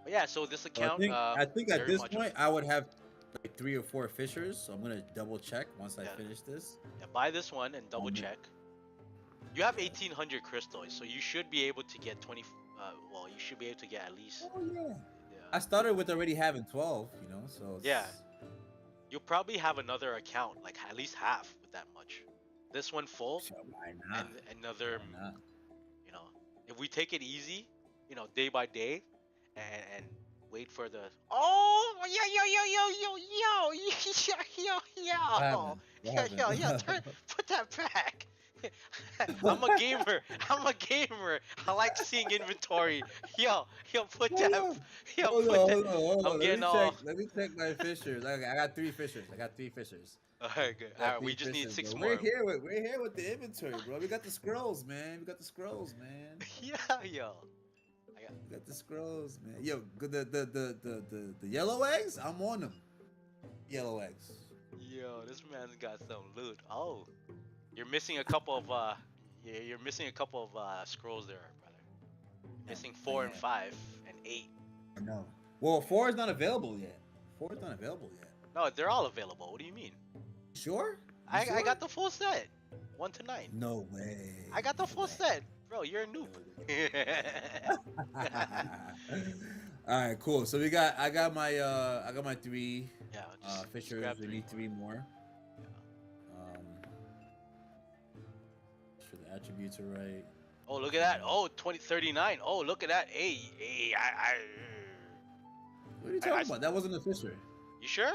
But yeah. So this So I account, think I think at very this much. point I would have like 3 or 4 fishers. So I'm gonna double check once I Yeah. finish this. Yeah, buy this one and double Um, check. You have 1800 crystals, so you should be able to get 20. Well, you should be able to get at least. Oh yeah. I Yeah. started with already having 12. So Yeah. it's, You'll probably have another account, like at least half with that much. This one full, so why and not? another, Why not? you know, if we take it easy, day by day, and wait for the. Oh, What happened? What happened? put that back. I'm a gamer. I'm a gamer. I like seeing inventory. Put Hold that. on. Yo, Hold put on, that. hold on, hold I'm on. getting all. Let me check my fishers. I got 3 fishers. I got 3 fishers. Alright, good. I got Alright, we three just need fishers, 6 bro. more. We're here with the inventory, bro. We got the scrolls, man. We got the scrolls, man. Yeah, yo. We got the scrolls, man. Yo, the yellow eggs, I'm on them. Yellow eggs. Yo, this man's got some loot. Oh, you're missing a couple of you're missing a couple of scrolls there, brother. Missing 4 and 5 and 8. I know. Well, 4 is not available yet. 4 is not available yet. No, they're all available. What do you mean? Sure? I Sure? got the full set. 1 to 9. No way. I got the No full way. set. Bro, you're a noob. All right, cool. So I got my 3 Yeah, just fishers. grab We 3 need more. 3 more. Sure the attributes are right. Oh, look at that. Oh, 2039. Oh, look at that. Hey, What are you talking about? That wasn't a fisher. you sure? Oh,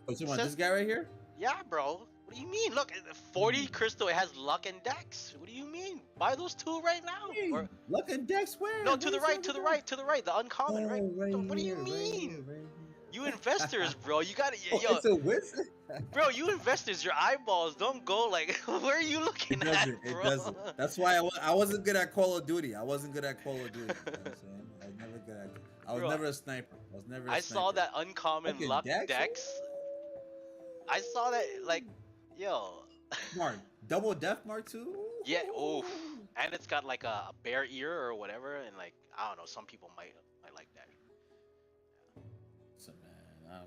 you talking about Says- this guy right here? Yeah, bro. What do you mean? Look, 40 crystal. It has luck and dex. What do you mean? Buy those 2 right now. Hey, Or look at Dex where? no, What to are the you right, talking to the about? right, to the right. The uncommon, right? Oh, right What do you here, right mean? here, right here. You investors, bro. You gotta, Oh, yo, it's a wizard. bro. You investors, your eyeballs don't go like. Where are you looking It at, doesn't. bro? It doesn't. That's why I wasn't good at Call of Duty. I wasn't good at Call of Duty. You know what I'm saying? I was never good at. I was Bro, never a sniper. I was never. I saw that uncommon Fucking luck Dex? dex. I saw that like, yo. Mark, double death Mark 2. Yeah. Oh, and it's got like a bear ear or whatever, and like I don't know. Some people might like that. So man,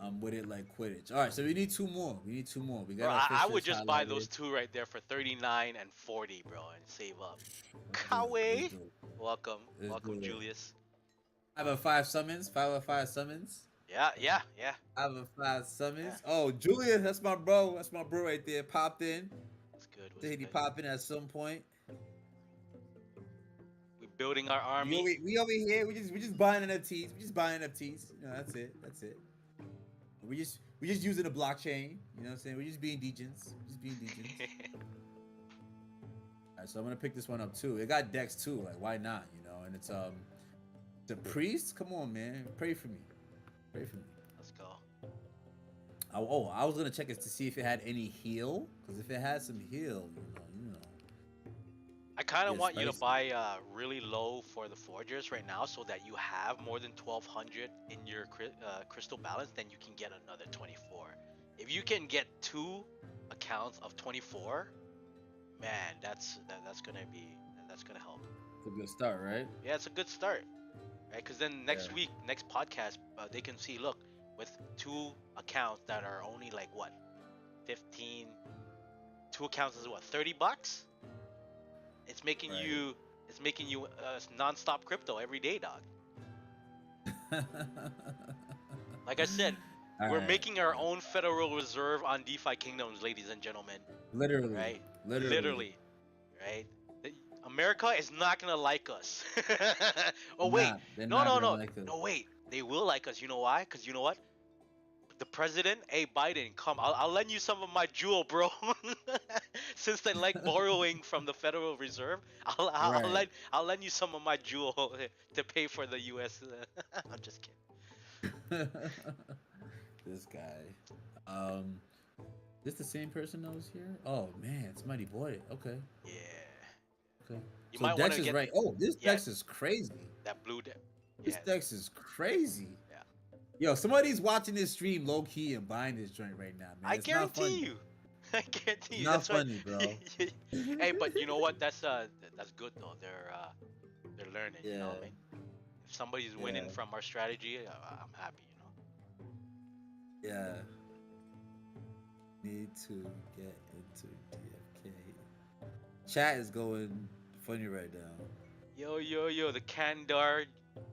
I'm with it like Quidditch. All right, so we need 2 more. We Bro, got. Our I would fishers just buy highlighted. those 2 right there for 39 and 40, bro, and save up. Let's do it, Kawaii. let's do it. Welcome, Let's welcome, do it. Julius. 5 of 5 summons. 5 of 5 summons. Yeah. 5 of 5 summons. Yeah. Oh, Julius, that's my bro. That's my bro right there. Popped in. That's good. Did he Good. pop in at some point? We building our army. We over here. We just buying NFTs. We just buying NFTs. That's it. That's it. We just using the blockchain. You know what I'm saying? We're just being degens. Just being degens. Alright, so I'm gonna pick this one up too. It got Dex too. Like, why not? And it's the priest. Come on, man. Pray for me. Pray for me. Let's go. I was gonna check it to see if it had any heal. Because if it had some heal, you know. I kind of Yeah, want you to spicy. buy really low for the forgers right now, so that you have more than 1200 in your crystal balance. Then you can get another 24. If you can get 2 accounts of 24, man, that's gonna help. It's a good start, right? Yeah, it's a good start, right? Because then next week, next podcast, they can see, look, with 2 accounts that are only like what, 15. 2 accounts is what, $30? It's making Right. you non-stop crypto every day, dog. Like I said, we're Alright. making our own Federal Reserve on DeFi Kingdoms, ladies and gentlemen. Literally. Right? Literally. Right? America is not gonna like us. Oh Nah, wait, they're no, not no, gonna no, like us. no, wait. They will like us. You know why? Because you know what? The president, hey Biden, come. I'll lend you some of my jewel, bro. Since they like borrowing from the Federal Reserve, Right. I'll lend you some of my jewel to pay for the U.S. I'm just kidding. This guy. Um, this the same person that was here? Oh man, somebody bought it. Okay. Yeah, Okay. you So might want Dex to is get right. Oh, this yeah Dex is crazy. that blue. This Yeah, Dex is crazy. yeah. Yo, somebody's watching this stream low key and buying this joint right now, man. I It's not guarantee funny. you. I guarantee It's you. not That's why. funny, bro. Hey, but you know what? That's good though. They're learning. You know Yeah, what I mean? If somebody's yeah, winning from our strategy, I'm happy. yeah. Need to get into DFK. Chat is going funny right now. Yo, the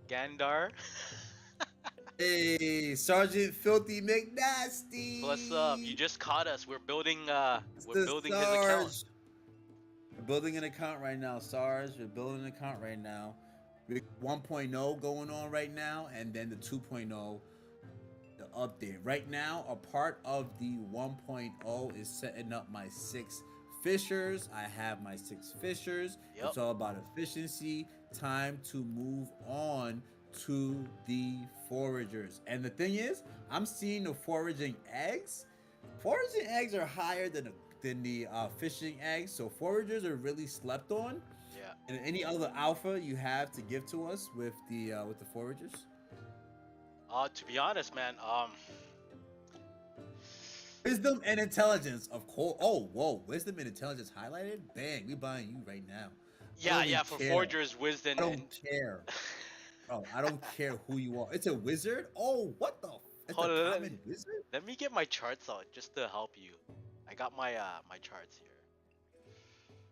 Gandar. Hey, Sergeant Filthy What's up? You McNasty. just caught us. It's We're the building his account. Sarge. We're building an account right now, Sarge. We're building an account right now. We 1.0 going on right now, and then the 2.0, the update. Right now, a part of the 1.0 is setting up my 6 fishers. I have my 6 fishers. Yep. It's all about efficiency. Time to move on to the foragers. And the thing is, I'm seeing the foraging eggs. Foraging eggs are higher than the fishing eggs, so foragers are really slept on. Yeah. And any other alpha you have to give to us with the foragers? To be honest, man. Wisdom and intelligence, of course. Oh, whoa, wisdom and intelligence highlighted. Bang, we buying you right now. I don't even Yeah. For care. forgers, wisdom I don't and care. Bro, I don't care who you are. It's a wizard. Oh, what the? It's hold a on, common wizard. let me get my charts out just to help you. I got my charts here.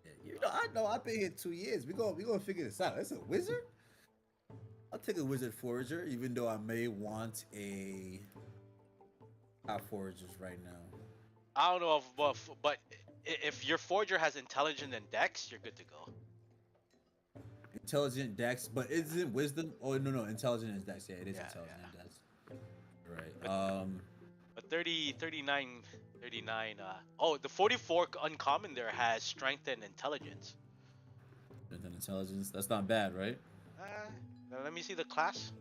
Yeah, you know, I know. I've been here 2 years. We gonna figure this out. It's a wizard. I'll take a wizard forager, even though I may want a top foragers right now. I don't know but if your forger has intelligence and dex, you're good to go. Intelligent dex, but isn't wisdom? Oh no, intelligent is dex. Yeah, it is Yeah, intelligent yeah. and dex. Right. But but 39. Oh, the 44 uncommon there has strength and intelligence. Strength and intelligence. That's not bad, right? Uh, Now let me see the class.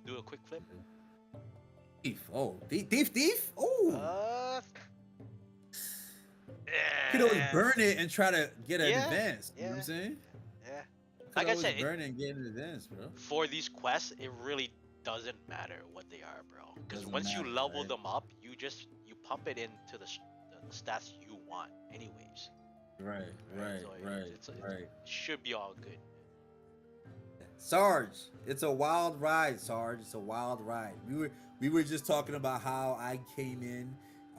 Do a quick flip. Thief. Oh, thief. Oh, could always Yeah. burn it and try to get an Yeah, advance. You know what I'm yeah, saying? yeah. Could Like I always said, burn it and get an advance, bro. for these quests, it really doesn't matter what they are, bro. Because Doesn't once you matter, level right? them up, you pump it into the stats you want, anyways. Right, Right? So right. it should be all good. Sarge, it's a wild ride, Sarge. It's a wild ride. We were just talking about how I came in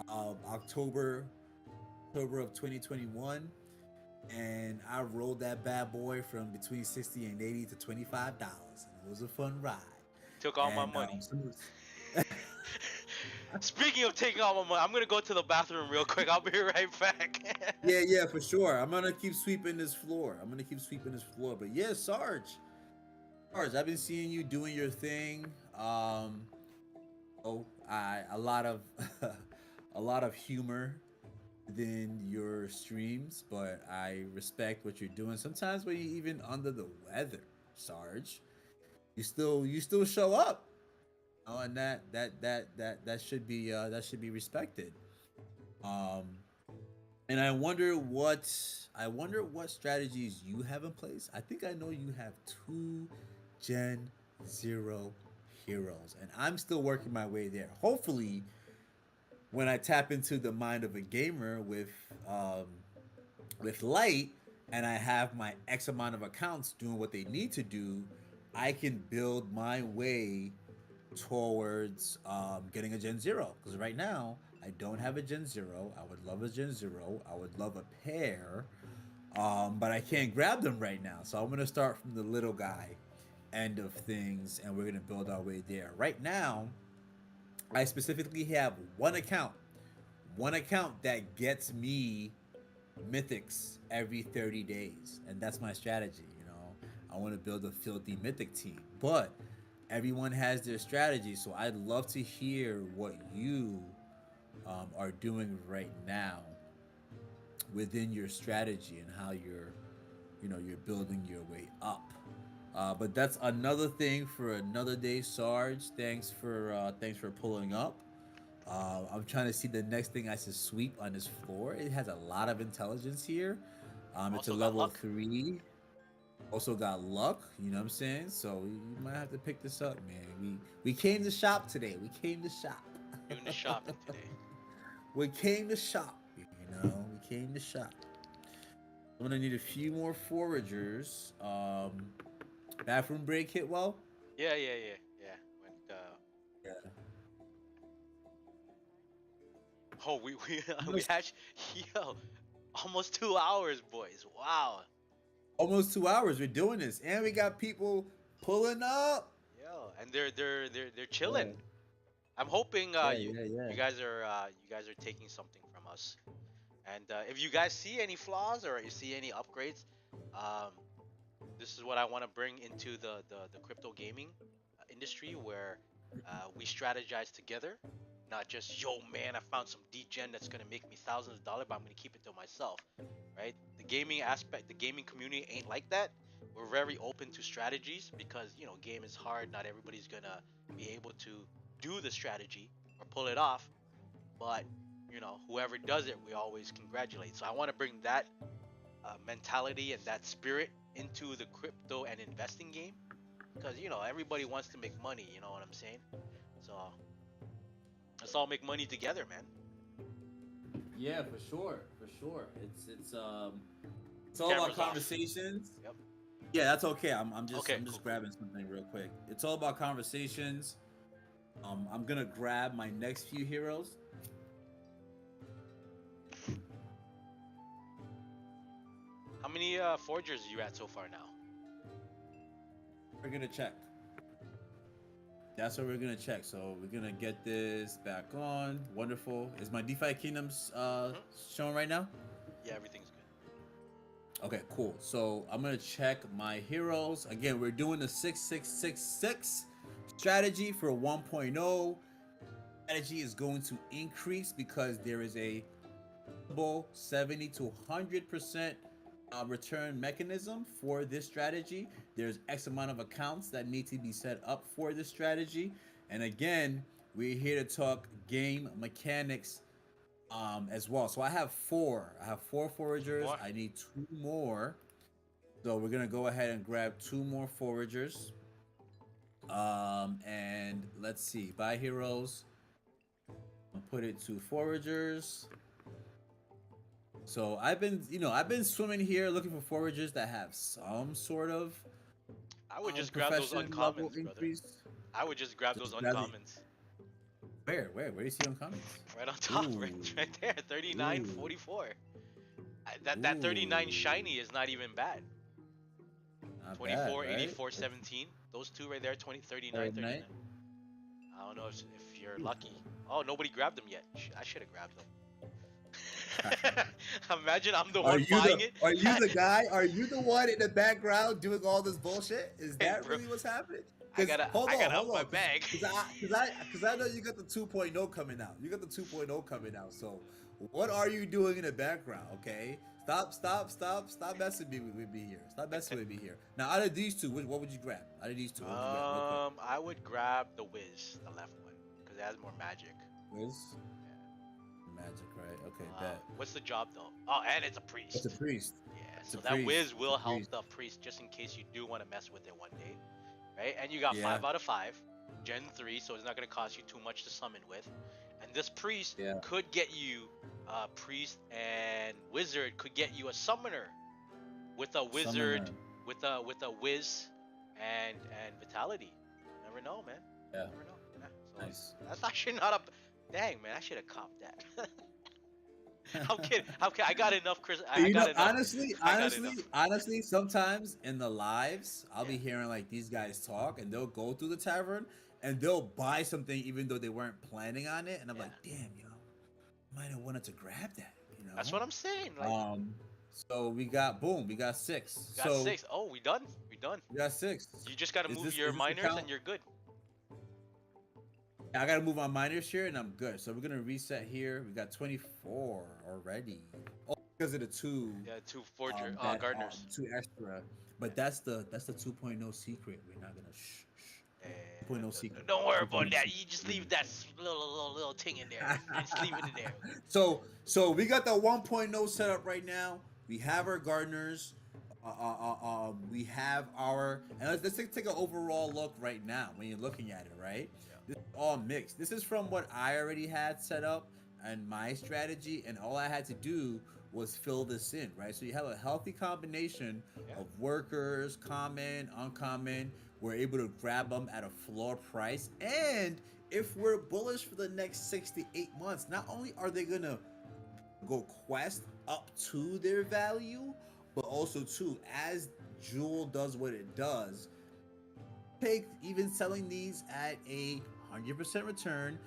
October of 2021, and I rolled that bad boy from between 60 and 80 to $25. And it was a fun ride. Took all my And money. Speaking of taking all my money, I'm gonna go to the bathroom real quick. I'll be right back. yeah, for sure. I'm gonna keep sweeping this floor. But yeah, Sarge, I've been seeing you doing your thing. A lot of a lot of humor within your streams, but I respect what you're doing. Sometimes when you're even under the weather, Sarge, you still show up. Oh, and that should be respected. Um, and I wonder what strategies you have in place. I think I know you have 2 Gen 0 heroes, and I'm still working my way there. Hopefully, when I tap into the mind of a gamer with light, and I have my X amount of accounts doing what they need to do, I can build my way towards getting a Gen Zero. Because right now I don't have a Gen Zero. I would love a Gen Zero. I would love a pair, but I can't grab them right now. So I'm gonna start from the little guy end of things, and we're gonna build our way there. Right now, I specifically have one account that gets me mythics every 30 days, and that's my strategy. I want to build a filthy mythic team, but everyone has their strategy. So I'd love to hear what you are doing right now within your strategy and how you're building your way up. But that's another thing for another day, Sarge. Thanks for pulling up. I'm trying to see the next thing I should sweep on this floor. It has a lot of intelligence here. It's a Also got level luck. 3. Also got luck. You know what I'm saying? So you might have to pick this up, man. We came to shop today. We came to shop. Doing the shopping today. We came to shop. We came to shop. I'm gonna need a few more foragers. Bathroom break hit well. Yeah. Went. Yeah. Oh, we we Almost, actually, yo, almost 2 hours, boys. Wow. almost 2 hours. We're doing this, and we got people pulling up. Yo, and they're Yeah, chilling. I'm hoping yeah, you yeah, yeah. you guys are taking something from us. And if you guys see any flaws or you see any upgrades, um, this is what I want to bring into the crypto gaming industry where we strategize together, not just yo man, I found some degen that's gonna make me thousands of dollars, but I'm gonna keep it to myself, right? The gaming aspect, the gaming community ain't like that. We're very open to strategies because game is hard. Not everybody's gonna be able to do the strategy or pull it off, but whoever does it, we always congratulate. So I want to bring that mentality and that spirit into the crypto and investing game because everybody wants to make money. You know what I'm saying? So let's all make money together, man. Yeah, for sure, for sure. It's all about Camera's off. conversations. Yep. Yeah, that's okay. I'm just Okay. I'm Cool. just Cool. grabbing something real quick. It's all about conversations. I'm gonna grab my next few heroes. How many forgers are you at so far now? We're gonna check. That's what we're gonna check. So we're gonna get this back on. Wonderful. Is my DeFi Kingdoms Hmm. showing right now? Yeah, everything's good. Okay, cool. So I'm gonna check my heroes. Again, we're doing the 6666 strategy for 1.0. Strategy is going to increase because there is a 70 to 100% return mechanism for this strategy. There's X amount of accounts that need to be set up for this strategy. And again, we're here to talk game mechanics as well. So I have four. I have four foragers. More. I need two more. So we're gonna go ahead and grab two more foragers. And let's see. Buy heroes. Put it to foragers. So I've been swimming here looking for foragers that have some sort of I would just grab those profession level uncommons, brother. increase. I would just grab those Just grab the, uncommons. where do you see uncommons? Right on top, Ooh, right there, 39, ooh, 44. That 39 ooh, shiny is not even bad. not bad, 24, right? 84, 17. Those two right there, 20, 39, Third 39. night. I don't know if you're lucky. Oh, nobody grabbed them yet. I should have grabbed them. Imagine I'm the Are one you buying the it. are you the guy? Are you the one in the background doing all this bullshit? Is Hey, that bro, really what's happening? I Because gotta hold I on, gotta hold up my on, bag. because I know you got the 2.0 coming out. You got the 2.0 coming out. So what are you doing in the background? Okay, stop messing with me here. Stop messing with me here. Now, out of these two, what would you grab? Out of these two, what would you grab, real quick? I would grab the Wiz, the left one, because it has more magic. Wiz, Yeah. magic, right? Okay, bet. What's the job though? Oh, and it's a It's a priest. priest. Yeah, It's a so that priest. Wiz It's a will help priest. the priest just in case you do want to mess with it one day, right? And you got Yeah, 5 out of 5, Gen 3, so it's not gonna cost you too much to summon with. And this priest yeah. could get you, priest and wizard could get you a summoner with a wizard, Summoner. with a Wiz, and vitality. Never know, man. Yeah, Never know. Yeah, so nice. that's actually not a. Dang, man, I should have copped that. I'm kidding. I'm kidding. I got enough, Chris. I got enough. I got enough. Honestly, sometimes in the lives, I'll Yeah. be hearing like these guys talk, and they'll go through the tavern and they'll buy something even though they weren't planning on it, and I'm Yeah. like, damn, might have wanted to grab that, That's what I'm saying. Like, So we got boom, we got six. we got So 6. Oh, we done. We done. we got six. You just gotta Is move this your is this the miners count? and you're good. I gotta move on miners here, and I'm good. So we're gonna reset here. We got 24 already. Oh, because of the two Yeah, two forger that are gardeners. two extra. Yeah. But that's the 2.0 secret. We're not gonna shh. 2.0 secret. Don't worry about 2.0 that. secret. You just leave that little thing in there. Just leave it in there. So we got the 1.0 set up right now. We have our gardeners. We have our and let's take an overall look right now when you're looking at it, right? Yeah. This is all mixed. This is from what I already had set up and my strategy, and all I had to do was fill this in, right? So you have a healthy combination Yeah. of workers, common, uncommon. We're able to grab them at a floor price, and if we're bullish for the next 6 to 8 months, not only are they gonna go quest up to their value, but also too, as Jewel does what it does, take even selling these at a 100% return,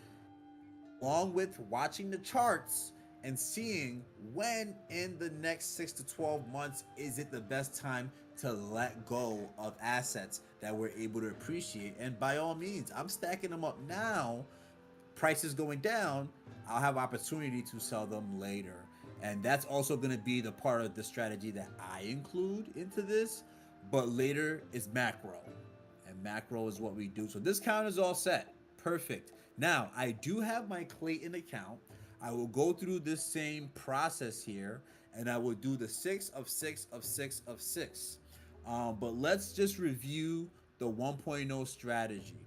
along with watching the charts and seeing when in the next 6 to 12 months is it the best time to let go of assets that we're able to appreciate. And by all means, I'm stacking them up now. Prices going down, I'll have opportunity to sell them later. And that's also going to be the part of the strategy that I include into this. But later is macro. And macro is what we do. So this count is all set. Perfect. Now, I do have my Clayton account. I will go through this same process here. And I will do the 6 of 6 of 6 of 6. But let's just review the 1.0 strategy.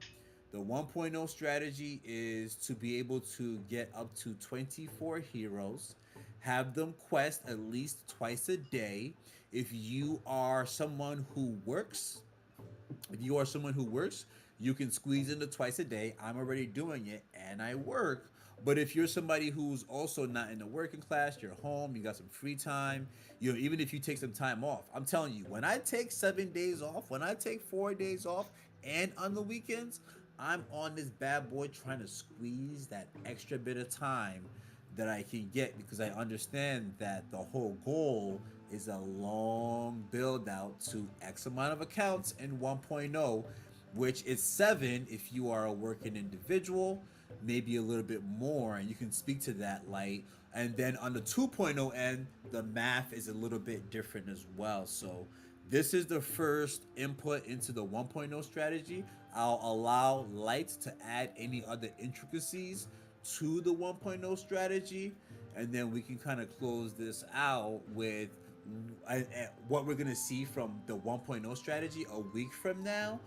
The 1.0 strategy is to be able to get up to 24 heroes, have them quest at least twice a day. If you are someone who works, if you are someone who works, you can squeeze into twice a day. I'm already doing it and I work. But if you're somebody who's also not in the working class, you're home, you got some free time, even if you take some time off, I'm telling you, when I take 7 days off, when I take 4 days off, and on the weekends, I'm on this bad boy trying to squeeze that extra bit of time that I can get because I understand that the whole goal is a long build out to X amount of accounts in 1.0, which is 7 if you are a working individual, maybe a little bit more, and you can speak to that light. And then on the 2.0 end, the math is a little bit different as well. So this is the first input into the 1.0 strategy. I'll allow Light to add any other intricacies to the 1.0 strategy, and then we can kind of close this out with what we're going to see from the 1.0 strategy a week from now,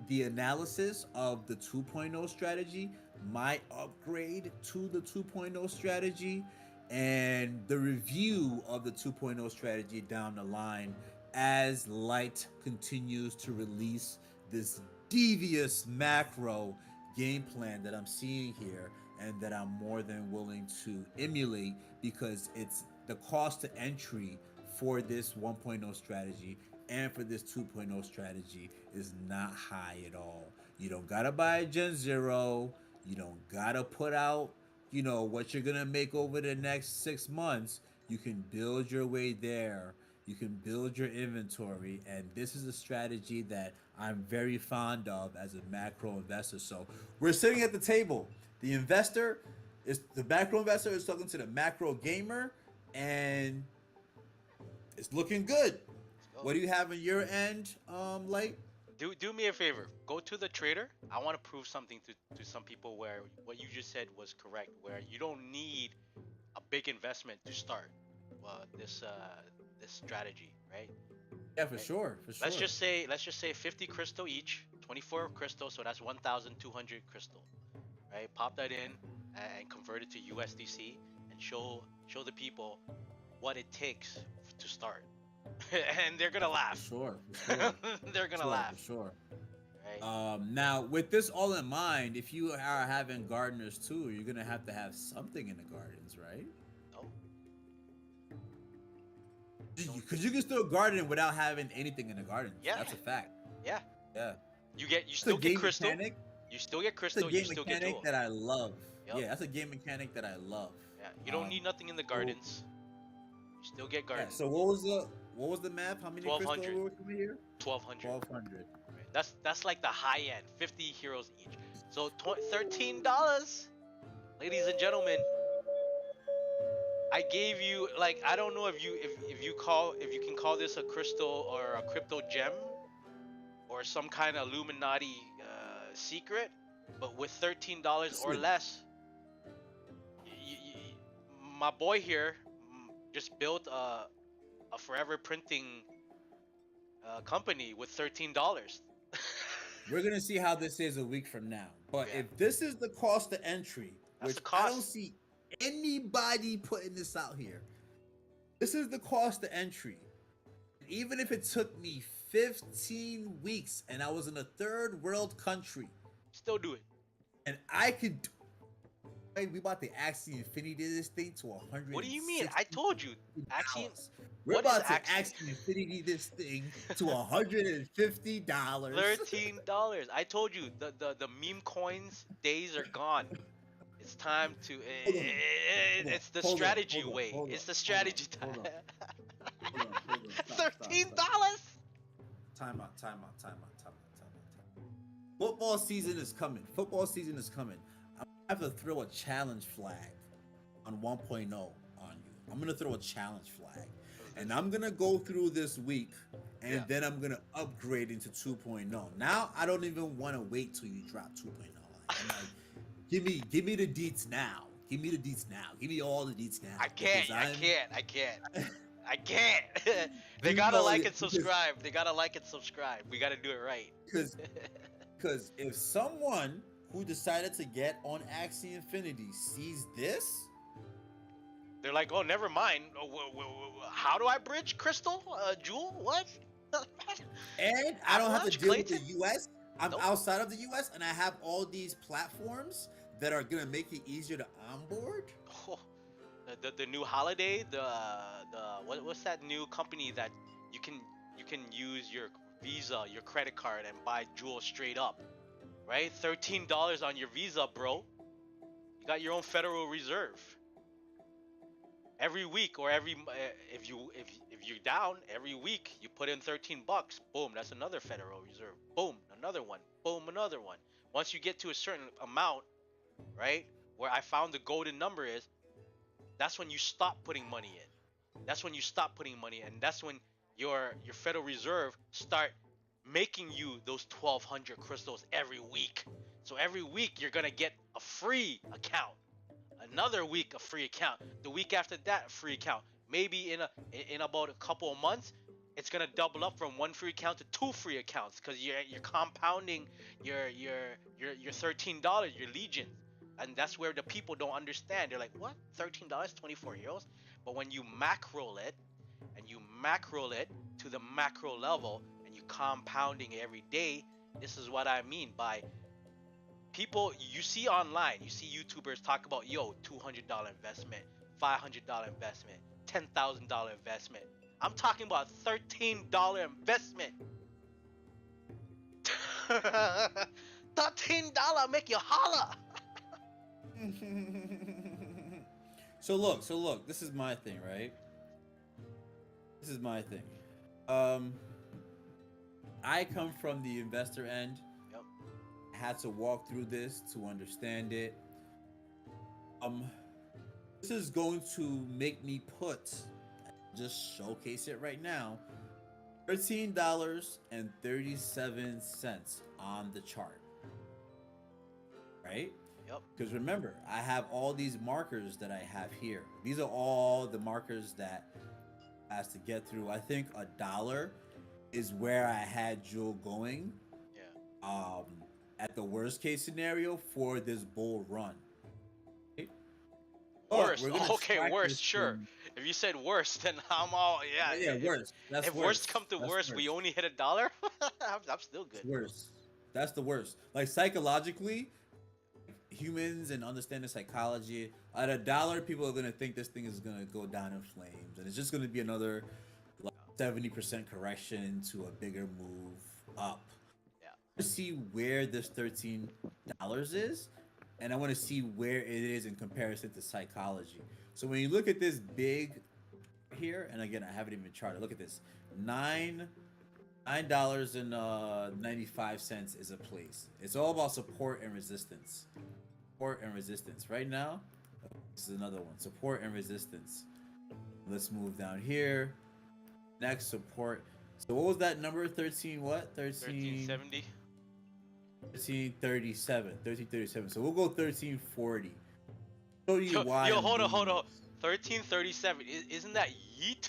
the analysis of the 2.0 strategy, my upgrade to the 2.0 strategy, and the review of the 2.0 strategy down the line as Light continues to release this devious macro game plan that I'm seeing here and that I'm more than willing to emulate because it's the cost to entry for this 1.0 strategy and for this 2.0 strategy is not high at all. You don't gotta buy a Gen Zero. You don't gotta put out, what you're gonna make over the next 6 months. You can build your way there. You can build your inventory, and this is a strategy that I'm very fond of as a macro investor. So we're sitting at the table. The macro investor is talking to the macro gamer, and it's looking good. Let's go. What do you have on your end, Light? Do me a favor. Go to the trader. I want to prove something to some people where what you just said was correct. Where you don't need a big investment to start this strategy, right? Yeah, for Right. sure, for sure. Let's just say 50 crystal each, 24 crystal, so that's 1,200 crystal, right? Pop that in and convert it to USDC and show the people what it takes to start, and they're gonna For laugh. sure, for sure, They're gonna for laugh, sure. right? Now, with this all in mind, if you are having gardeners too, you're gonna have to have something in the gardens, right? No, don't. Because you can still garden without having anything in the gardens. Yeah, That's a fact. yeah. Yeah. You It's a still get game crystal. mechanic. You still get It's a crystal. You game still get mechanic jewel. that I love. Yep. Yeah, that's a game mechanic that I love. Yeah. You don't need nothing in the So gardens. You still get yeah. garden. So what was the math? How many crystals 1,200. were we here? 1,200. 1,200. Right. That's like the high end. 50 heroes each. So $13, ladies and gentlemen. I gave you like I don't know if you can call this a crystal or a crypto gem or some kind of Illuminati secret, but with $13 or Listen, less, my boy here just built a forever printing company with $13. we're gonna see how this is a week from now. But Yeah, if this is the cost of entry, that's which the I don't cost. see anybody putting this out here, this is the cost of entry. Even if it took me 15 weeks and I was in a third world country Still do it. and I could, hey, we about to actually infinity this thing to What do you mean? $160. I told you. Axie. We're What is about to Axie? actually infinity this thing to $150. $13. I told you the meme coins days are gone. It's time to. Hold on, hold on, It's the hold on, strategy hold on, way. hold on, It's the hold on, strategy time. hold on, hold on, hold on. $13. Time out, time out, time out, time out, time out, time out. Football season is coming. Football season is coming. I have to throw a challenge flag on 1.0 on you. I'm gonna throw a challenge flag, and I'm gonna go through this week, and Yeah. then I'm gonna upgrade into 2.0. Now I don't even want to wait till you drop 2.0. I'm like, give me the deets now. Give me the deets now. Give me all the deets now. I can't. because I I'm- can't. I can't. I can't. They You gotta know like it, and subscribe. They gotta like and subscribe. We gotta do it right. Because if someone who decided to get on Axie Infinity sees this, They're like, oh, never mind. Oh, how do I bridge Crystal? Jewel? What? and I don't have to Avalanche? deal with the Clayton? US, I'm Nope. outside of the US, and I have all these platforms that are gonna make it easier to onboard. Oh, the new holiday, what's that new company that you can use your Visa, your credit card, and buy jewels straight up, right? $13 on your Visa, bro. You got your own Federal Reserve. Every week or if you're down every week, you put in $13. Boom, that's another Federal Reserve. Boom, another one. Boom, another one. Once you get to a certain amount, right, where I found the golden number is, that's when you stop putting money in. That's when you stop putting money in. That's when your Federal Reserve start making you those 1,200 crystals every week. So every week you're gonna get a free account. Another week a free account. The week after that a free account. Maybe in about a couple of months, it's gonna double up from one free account to two free accounts because you're compounding your $13, your legions. And that's where the people don't understand. They're like, what? $13, 24 euros? But when you macro it, and you macro it to the macro level, and you compounding it every day, this is what I mean by people you see online. You see YouTubers talk about, yo, $200 investment, $500 investment, $10,000 investment. I'm talking about $13 investment. $13 make you holla. So look, this is my thing, right? This is my thing. I come from the investor end. Yep. I had to walk through this to understand it. This is going to make me put, just showcase it right now, $13.37 on the chart. Right? Yep. Because remember, I have all these markers that I have here. These are all the markers that has to get through. I think $1 is where I had Jewel going. Yeah. At the worst case scenario for this bull run. Right? Worst. We're gonna Okay, track worst. this Sure. thing- If you said worst, then I'm all yeah. Yeah, worst. That's If worst. worst come to That's worst, we only hit $1. I'm still good. It's worse. That's the worst. Like psychologically, humans and understanding psychology, at $1, people are gonna think this thing is gonna go down in flames, and it's just gonna be another like 70% correction to a bigger move up. Yeah. To see where this $13 is, and I want to see where it is in comparison to psychology. So when you look at this big here, and again I haven't even charted. Look at this, $9 $9.95 is a place. It's all about support and resistance. Support and resistance. Right now, this is another one. Support and resistance. Let's move down here. Next support. So what was that number? 13 what? 13 1370. 1337. 1337. So we'll go 1340. Show you Yo, why yo, I'm hold on, doing hold on. this. 1337. Isn't that yeet?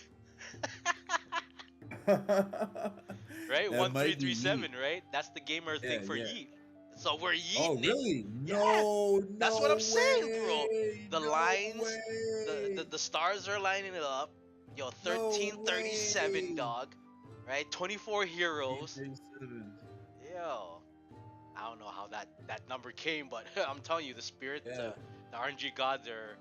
Right? That might be yeet. 1337, right? That's the gamer Yeah, thing for yeah. yeet. So we're Oh, yeeting it. really? Yeah, No, that's what I'm no saying, bro. way. The No lines, way. the stars are lining it up. Yo, No 1337, way. dog. Right? 24 heroes. 1337. Yo, I don't know how that number came, but I'm telling you, the spirit, Yeah. the RNG gods are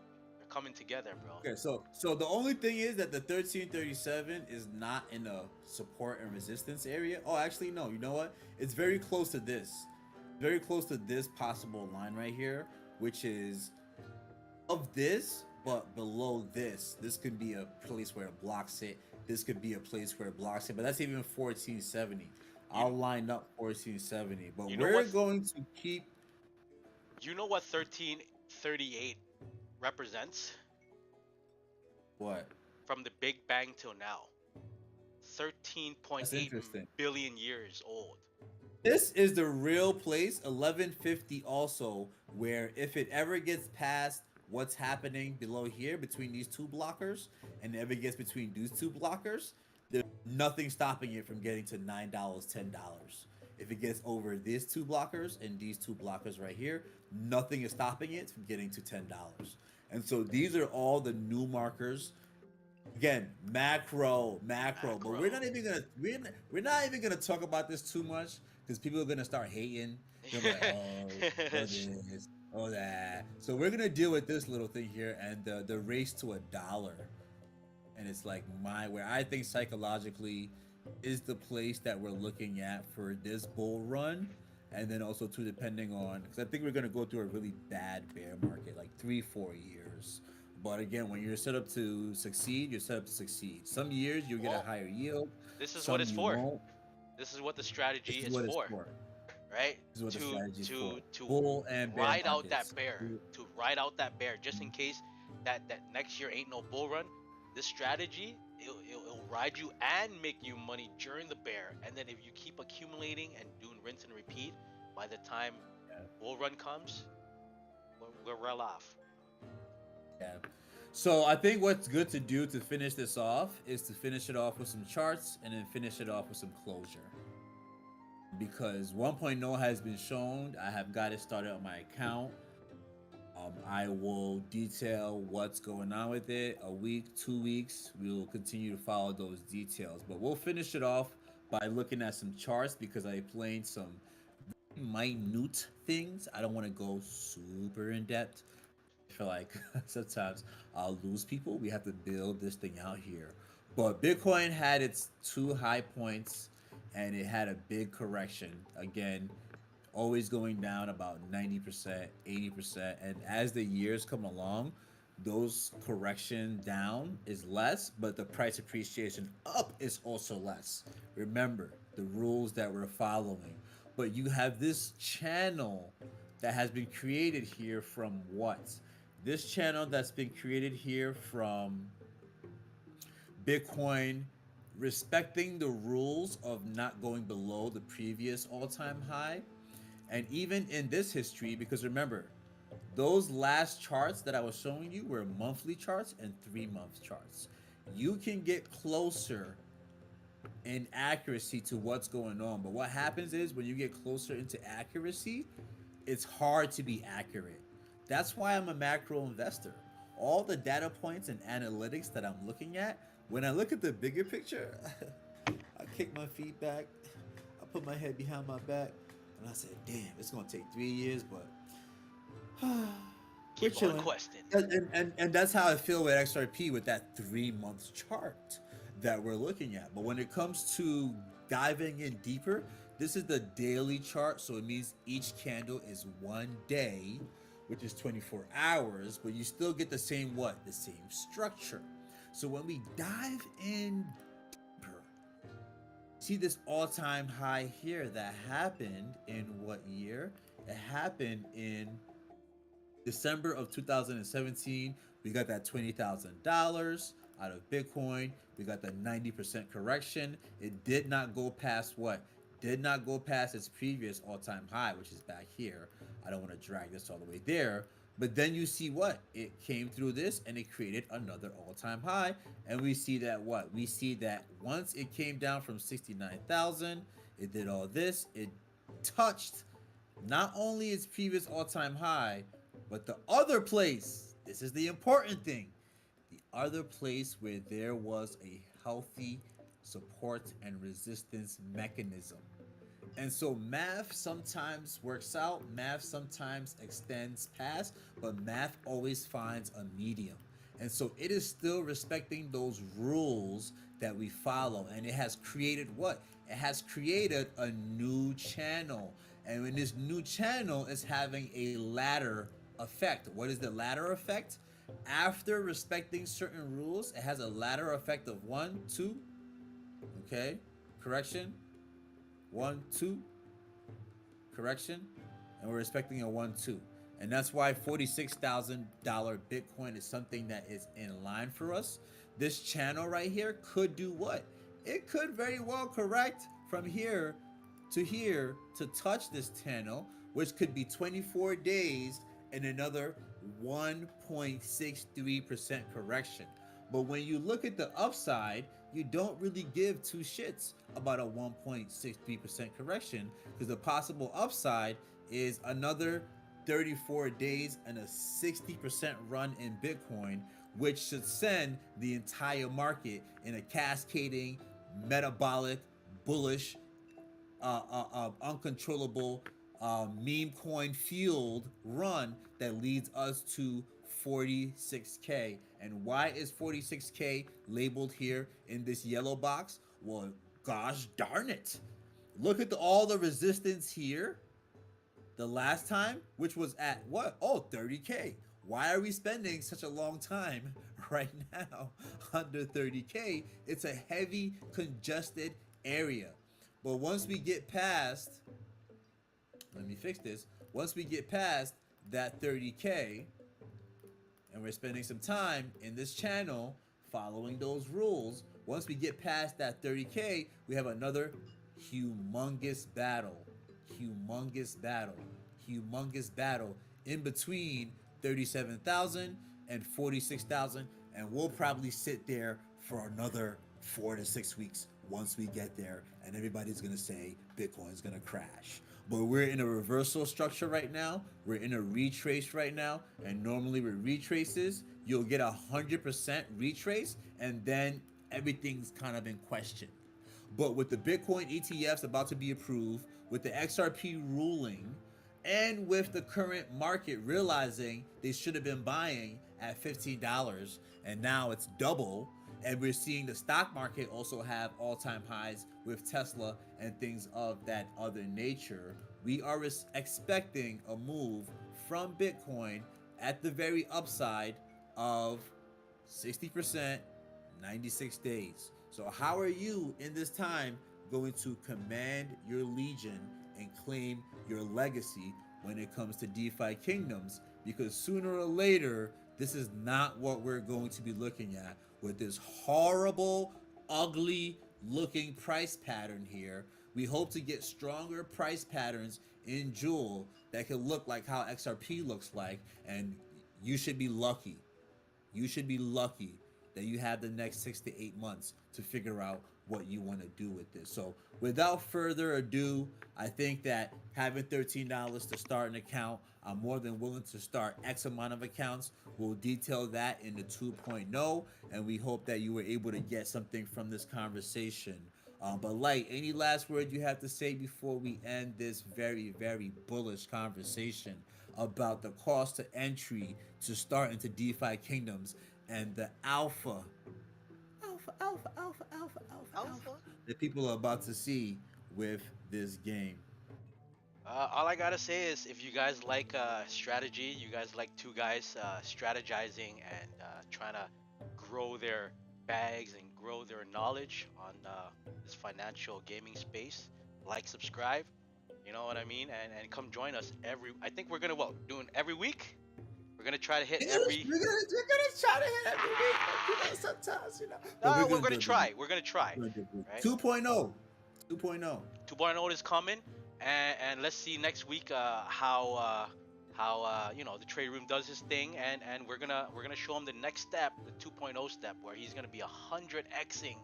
coming together, bro. Okay, so the only thing is that the 1337 is not in the support and resistance area. Oh, actually no. You know what? It's very close to this. Very close to this possible line right here, which is of this, but below this. This could be a place where it blocks it. This could be a place where it blocks it, but that's even 1470. I'll line up 1470, but You know we're what? going to keep You know what 1338 represents what? from the Big Bang till now? That's 13.8 interesting. billion years old. This is the real place, 1150 also, where if it ever gets past what's happening below here between these two blockers, and it ever gets between these two blockers, there's nothing stopping it from getting to $9, $10. If it gets over these two blockers and these two blockers right here, nothing is stopping it from getting to $10. And so these are all the new markers. Again, macro, but we're not even gonna we're not even gonna talk about this too much because people are gonna start hating. They're like, oh this, oh that. So we're gonna deal with this little thing here and the race to $1. And it's like where I think psychologically is the place that we're looking at for this bull run. And then also too depending on because I think we're gonna go through a really bad bear market, like 3-4 years. But again, when you're set up to succeed, you're set up to succeed. Some years you'll get a Well, higher yield, this is what some it's you for. won't. This is what the This strategy is is what it's for, for. right? This is what the To strategy is for. to Bull and bear ride out that markets. bear, to ride out that bear, just in case that next year ain't no bull run. This strategy, it'll ride you and make you money during the bear, and then if you keep accumulating and doing rinse and repeat, by the time Yeah. bull run comes, we're well off. Yeah. So I think what's good to do to finish this off is to finish it off with some charts and then finish it off with some closure. Because 1.0 has been shown, I have got it started on my account. I will detail what's going on with it. A week, 2 weeks, we will continue to follow those details. But we'll finish it off by looking at some charts because I explained some minute things. I don't want to go super in depth. I feel like sometimes I'll lose people. We have to build this thing out here. But Bitcoin had its two high points and it had a big correction. Again, always going down about 90%, 80%. And as the years come along, those correction down is less, but the price appreciation up is also less. Remember the rules that we're following. But you have this channel that has been created here from what? This channel that's been created here from Bitcoin respecting the rules of not going below the previous all-time high. And even in this history, because remember, those last charts that I was showing you were monthly charts and 3-month charts. You can get closer in accuracy to what's going on. But what happens is when you get closer into accuracy, it's hard to be accurate. That's why I'm a macro investor. All the data points and analytics that I'm looking at, when I look at the bigger picture, I kick my feet back, I put my head behind my back, and I said, damn, it's gonna take 3 years, but we're Keep on chilling. questing. And that's how I feel with XRP with that 3-month chart that we're looking at. But when it comes to diving in deeper, this is the daily chart. So it means each candle is 1 day, which is 24 hours, but you still get the same what? The same structure. So when we dive in deeper, see this all-time high here that happened in what year? It happened in December of 2017. We got that $20,000 out of Bitcoin. We got the 90% correction. It did not go past what? Did not go past its previous all-time high, which is back here. I don't want to drag this all the way there. But then you see what? It came through this and it created another all-time high. And we see that what? We see that once it came down from 69,000, it did all this. It touched not only its previous all-time high, but the other place. This is the important thing. The other place where there was a healthy support and resistance mechanism. And so math sometimes works out, math sometimes extends past, but math always finds a medium. And so it is still respecting those rules that we follow. And it has created what? It has created a new channel. And in this new channel is having a ladder effect. What is the ladder effect? After respecting certain rules, it has a ladder effect of 1, 2. Okay, correction. 1, 2, correction, and we're expecting a 1, 2. And that's why $46,000 Bitcoin is something that is in line for us. This channel right here could do what? It could very well correct from here to touch this channel, which could be 24 days and another 1.63% correction. But when you look at the upside, you don't really give two shits about a 1.63% correction, because the possible upside is another 34 days and a 60% run in Bitcoin, which should send the entire market in a cascading, metabolic, bullish, uncontrollable, meme coin fueled run that leads us to 46K. And why is 46K labeled here in this yellow box? Well, gosh darn it. Look at all the resistance here the last time, which was at what? Oh, 30K. Why are we spending such a long time right now under 30K? It's a heavy congested area. But once we get past, let me fix this. Once we get past that 30K, and we're spending some time in this channel following those rules, once we get past that 30K, we have another humongous battle in between 37,000 and 46,000, and we'll probably sit there for another 4 to 6 weeks once we get there, and everybody's gonna say Bitcoin's gonna crash. But we're in a reversal structure right now. We're in a retrace right now. And normally with retraces, you'll get 100% retrace, and then everything's kind of in question. But with the Bitcoin ETFs about to be approved, with the XRP ruling, and with the current market realizing they should have been buying at $15, and now it's double, and we're seeing the stock market also have all-time highs with Tesla and things of that other nature, we are expecting a move from Bitcoin at the very upside of 60%, 96 days. So how are you in this time going to command your legion and claim your legacy when it comes to DeFi kingdoms? Because sooner or later, this is not what we're going to be looking at with this horrible, ugly looking price pattern here. We hope to get stronger price patterns in Jewel that can look like how XRP looks like, and you should be lucky. You should be lucky that you have the next 6 to 8 months to figure out what you want to do with this. So without further ado, I think that having $13 to start an account, I'm more than willing to start X amount of accounts. We'll detail that in the 2.0, and we hope that you were able to get something from this conversation. But Light, any last word you have to say before we end this very, very bullish conversation about the cost to entry to start into DeFi kingdoms and the alpha that people are about to see with this game? All I gotta say is, if you guys like strategy, you guys like two guys strategizing and trying to grow their bags and grow their knowledge on this financial gaming space, like, subscribe. You know what I mean? And come join us every. I think we're gonna doing every week. We're gonna try to hit every. We're gonna try to hit every week, but, sometimes, But Nah, we're we're gonna gonna do it. try. We're gonna try. We're gonna do it. Right? 2.0. 2.0. 2.0 is coming, and let's see next week how the trade room does his thing, and we're gonna show him the next step, the 2.0 step, where he's gonna be 100xing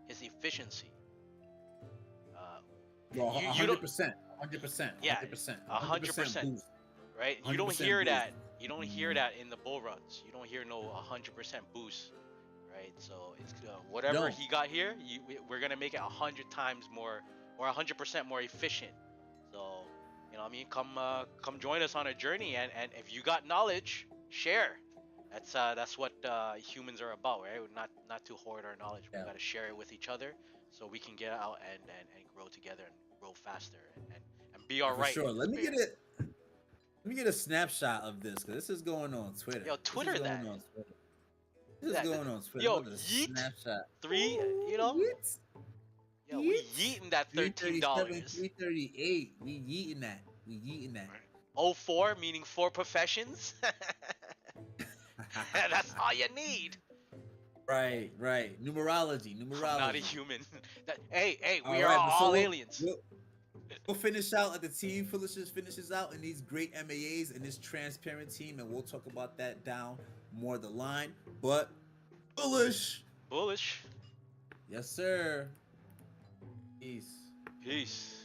his efficiency. Uh, Well, you don't 100%. 100%. Yeah, 100%. 100%. boost. Right? You don't 100% hear boost. that. You don't hear that in the bull runs. You don't hear no 100% boost, right? So it's whatever No. he got here, we're gonna make it 100 times more or 100% more efficient. So what I mean, come join us on a journey, and if you got knowledge, share. That's what humans are about, right? We're not to hoard our knowledge. We Yeah. gotta share it with each other, so we can get out and grow together and grow faster and be all For right. sure. in this Let me space. get it. Let me get a snapshot of this, because this is going on Twitter. Yo, Twitter This is that. going on Twitter. This is That- going on Twitter. yo, Look at the yeet. snapshot. 3, Yeet. yo, we yeeting that $13. 338. We yeeting that. We yeeting that. 04 meaning 4 professions. That's all you need. Right. Numerology. I'm not a human. Hey, we All are right, so all we'll- aliens. We'll finish out at the team finishes out in these great MAAs and this transparent team, and we'll talk about that down more the line. But bullish. Bullish. Yes, sir. Peace. Peace.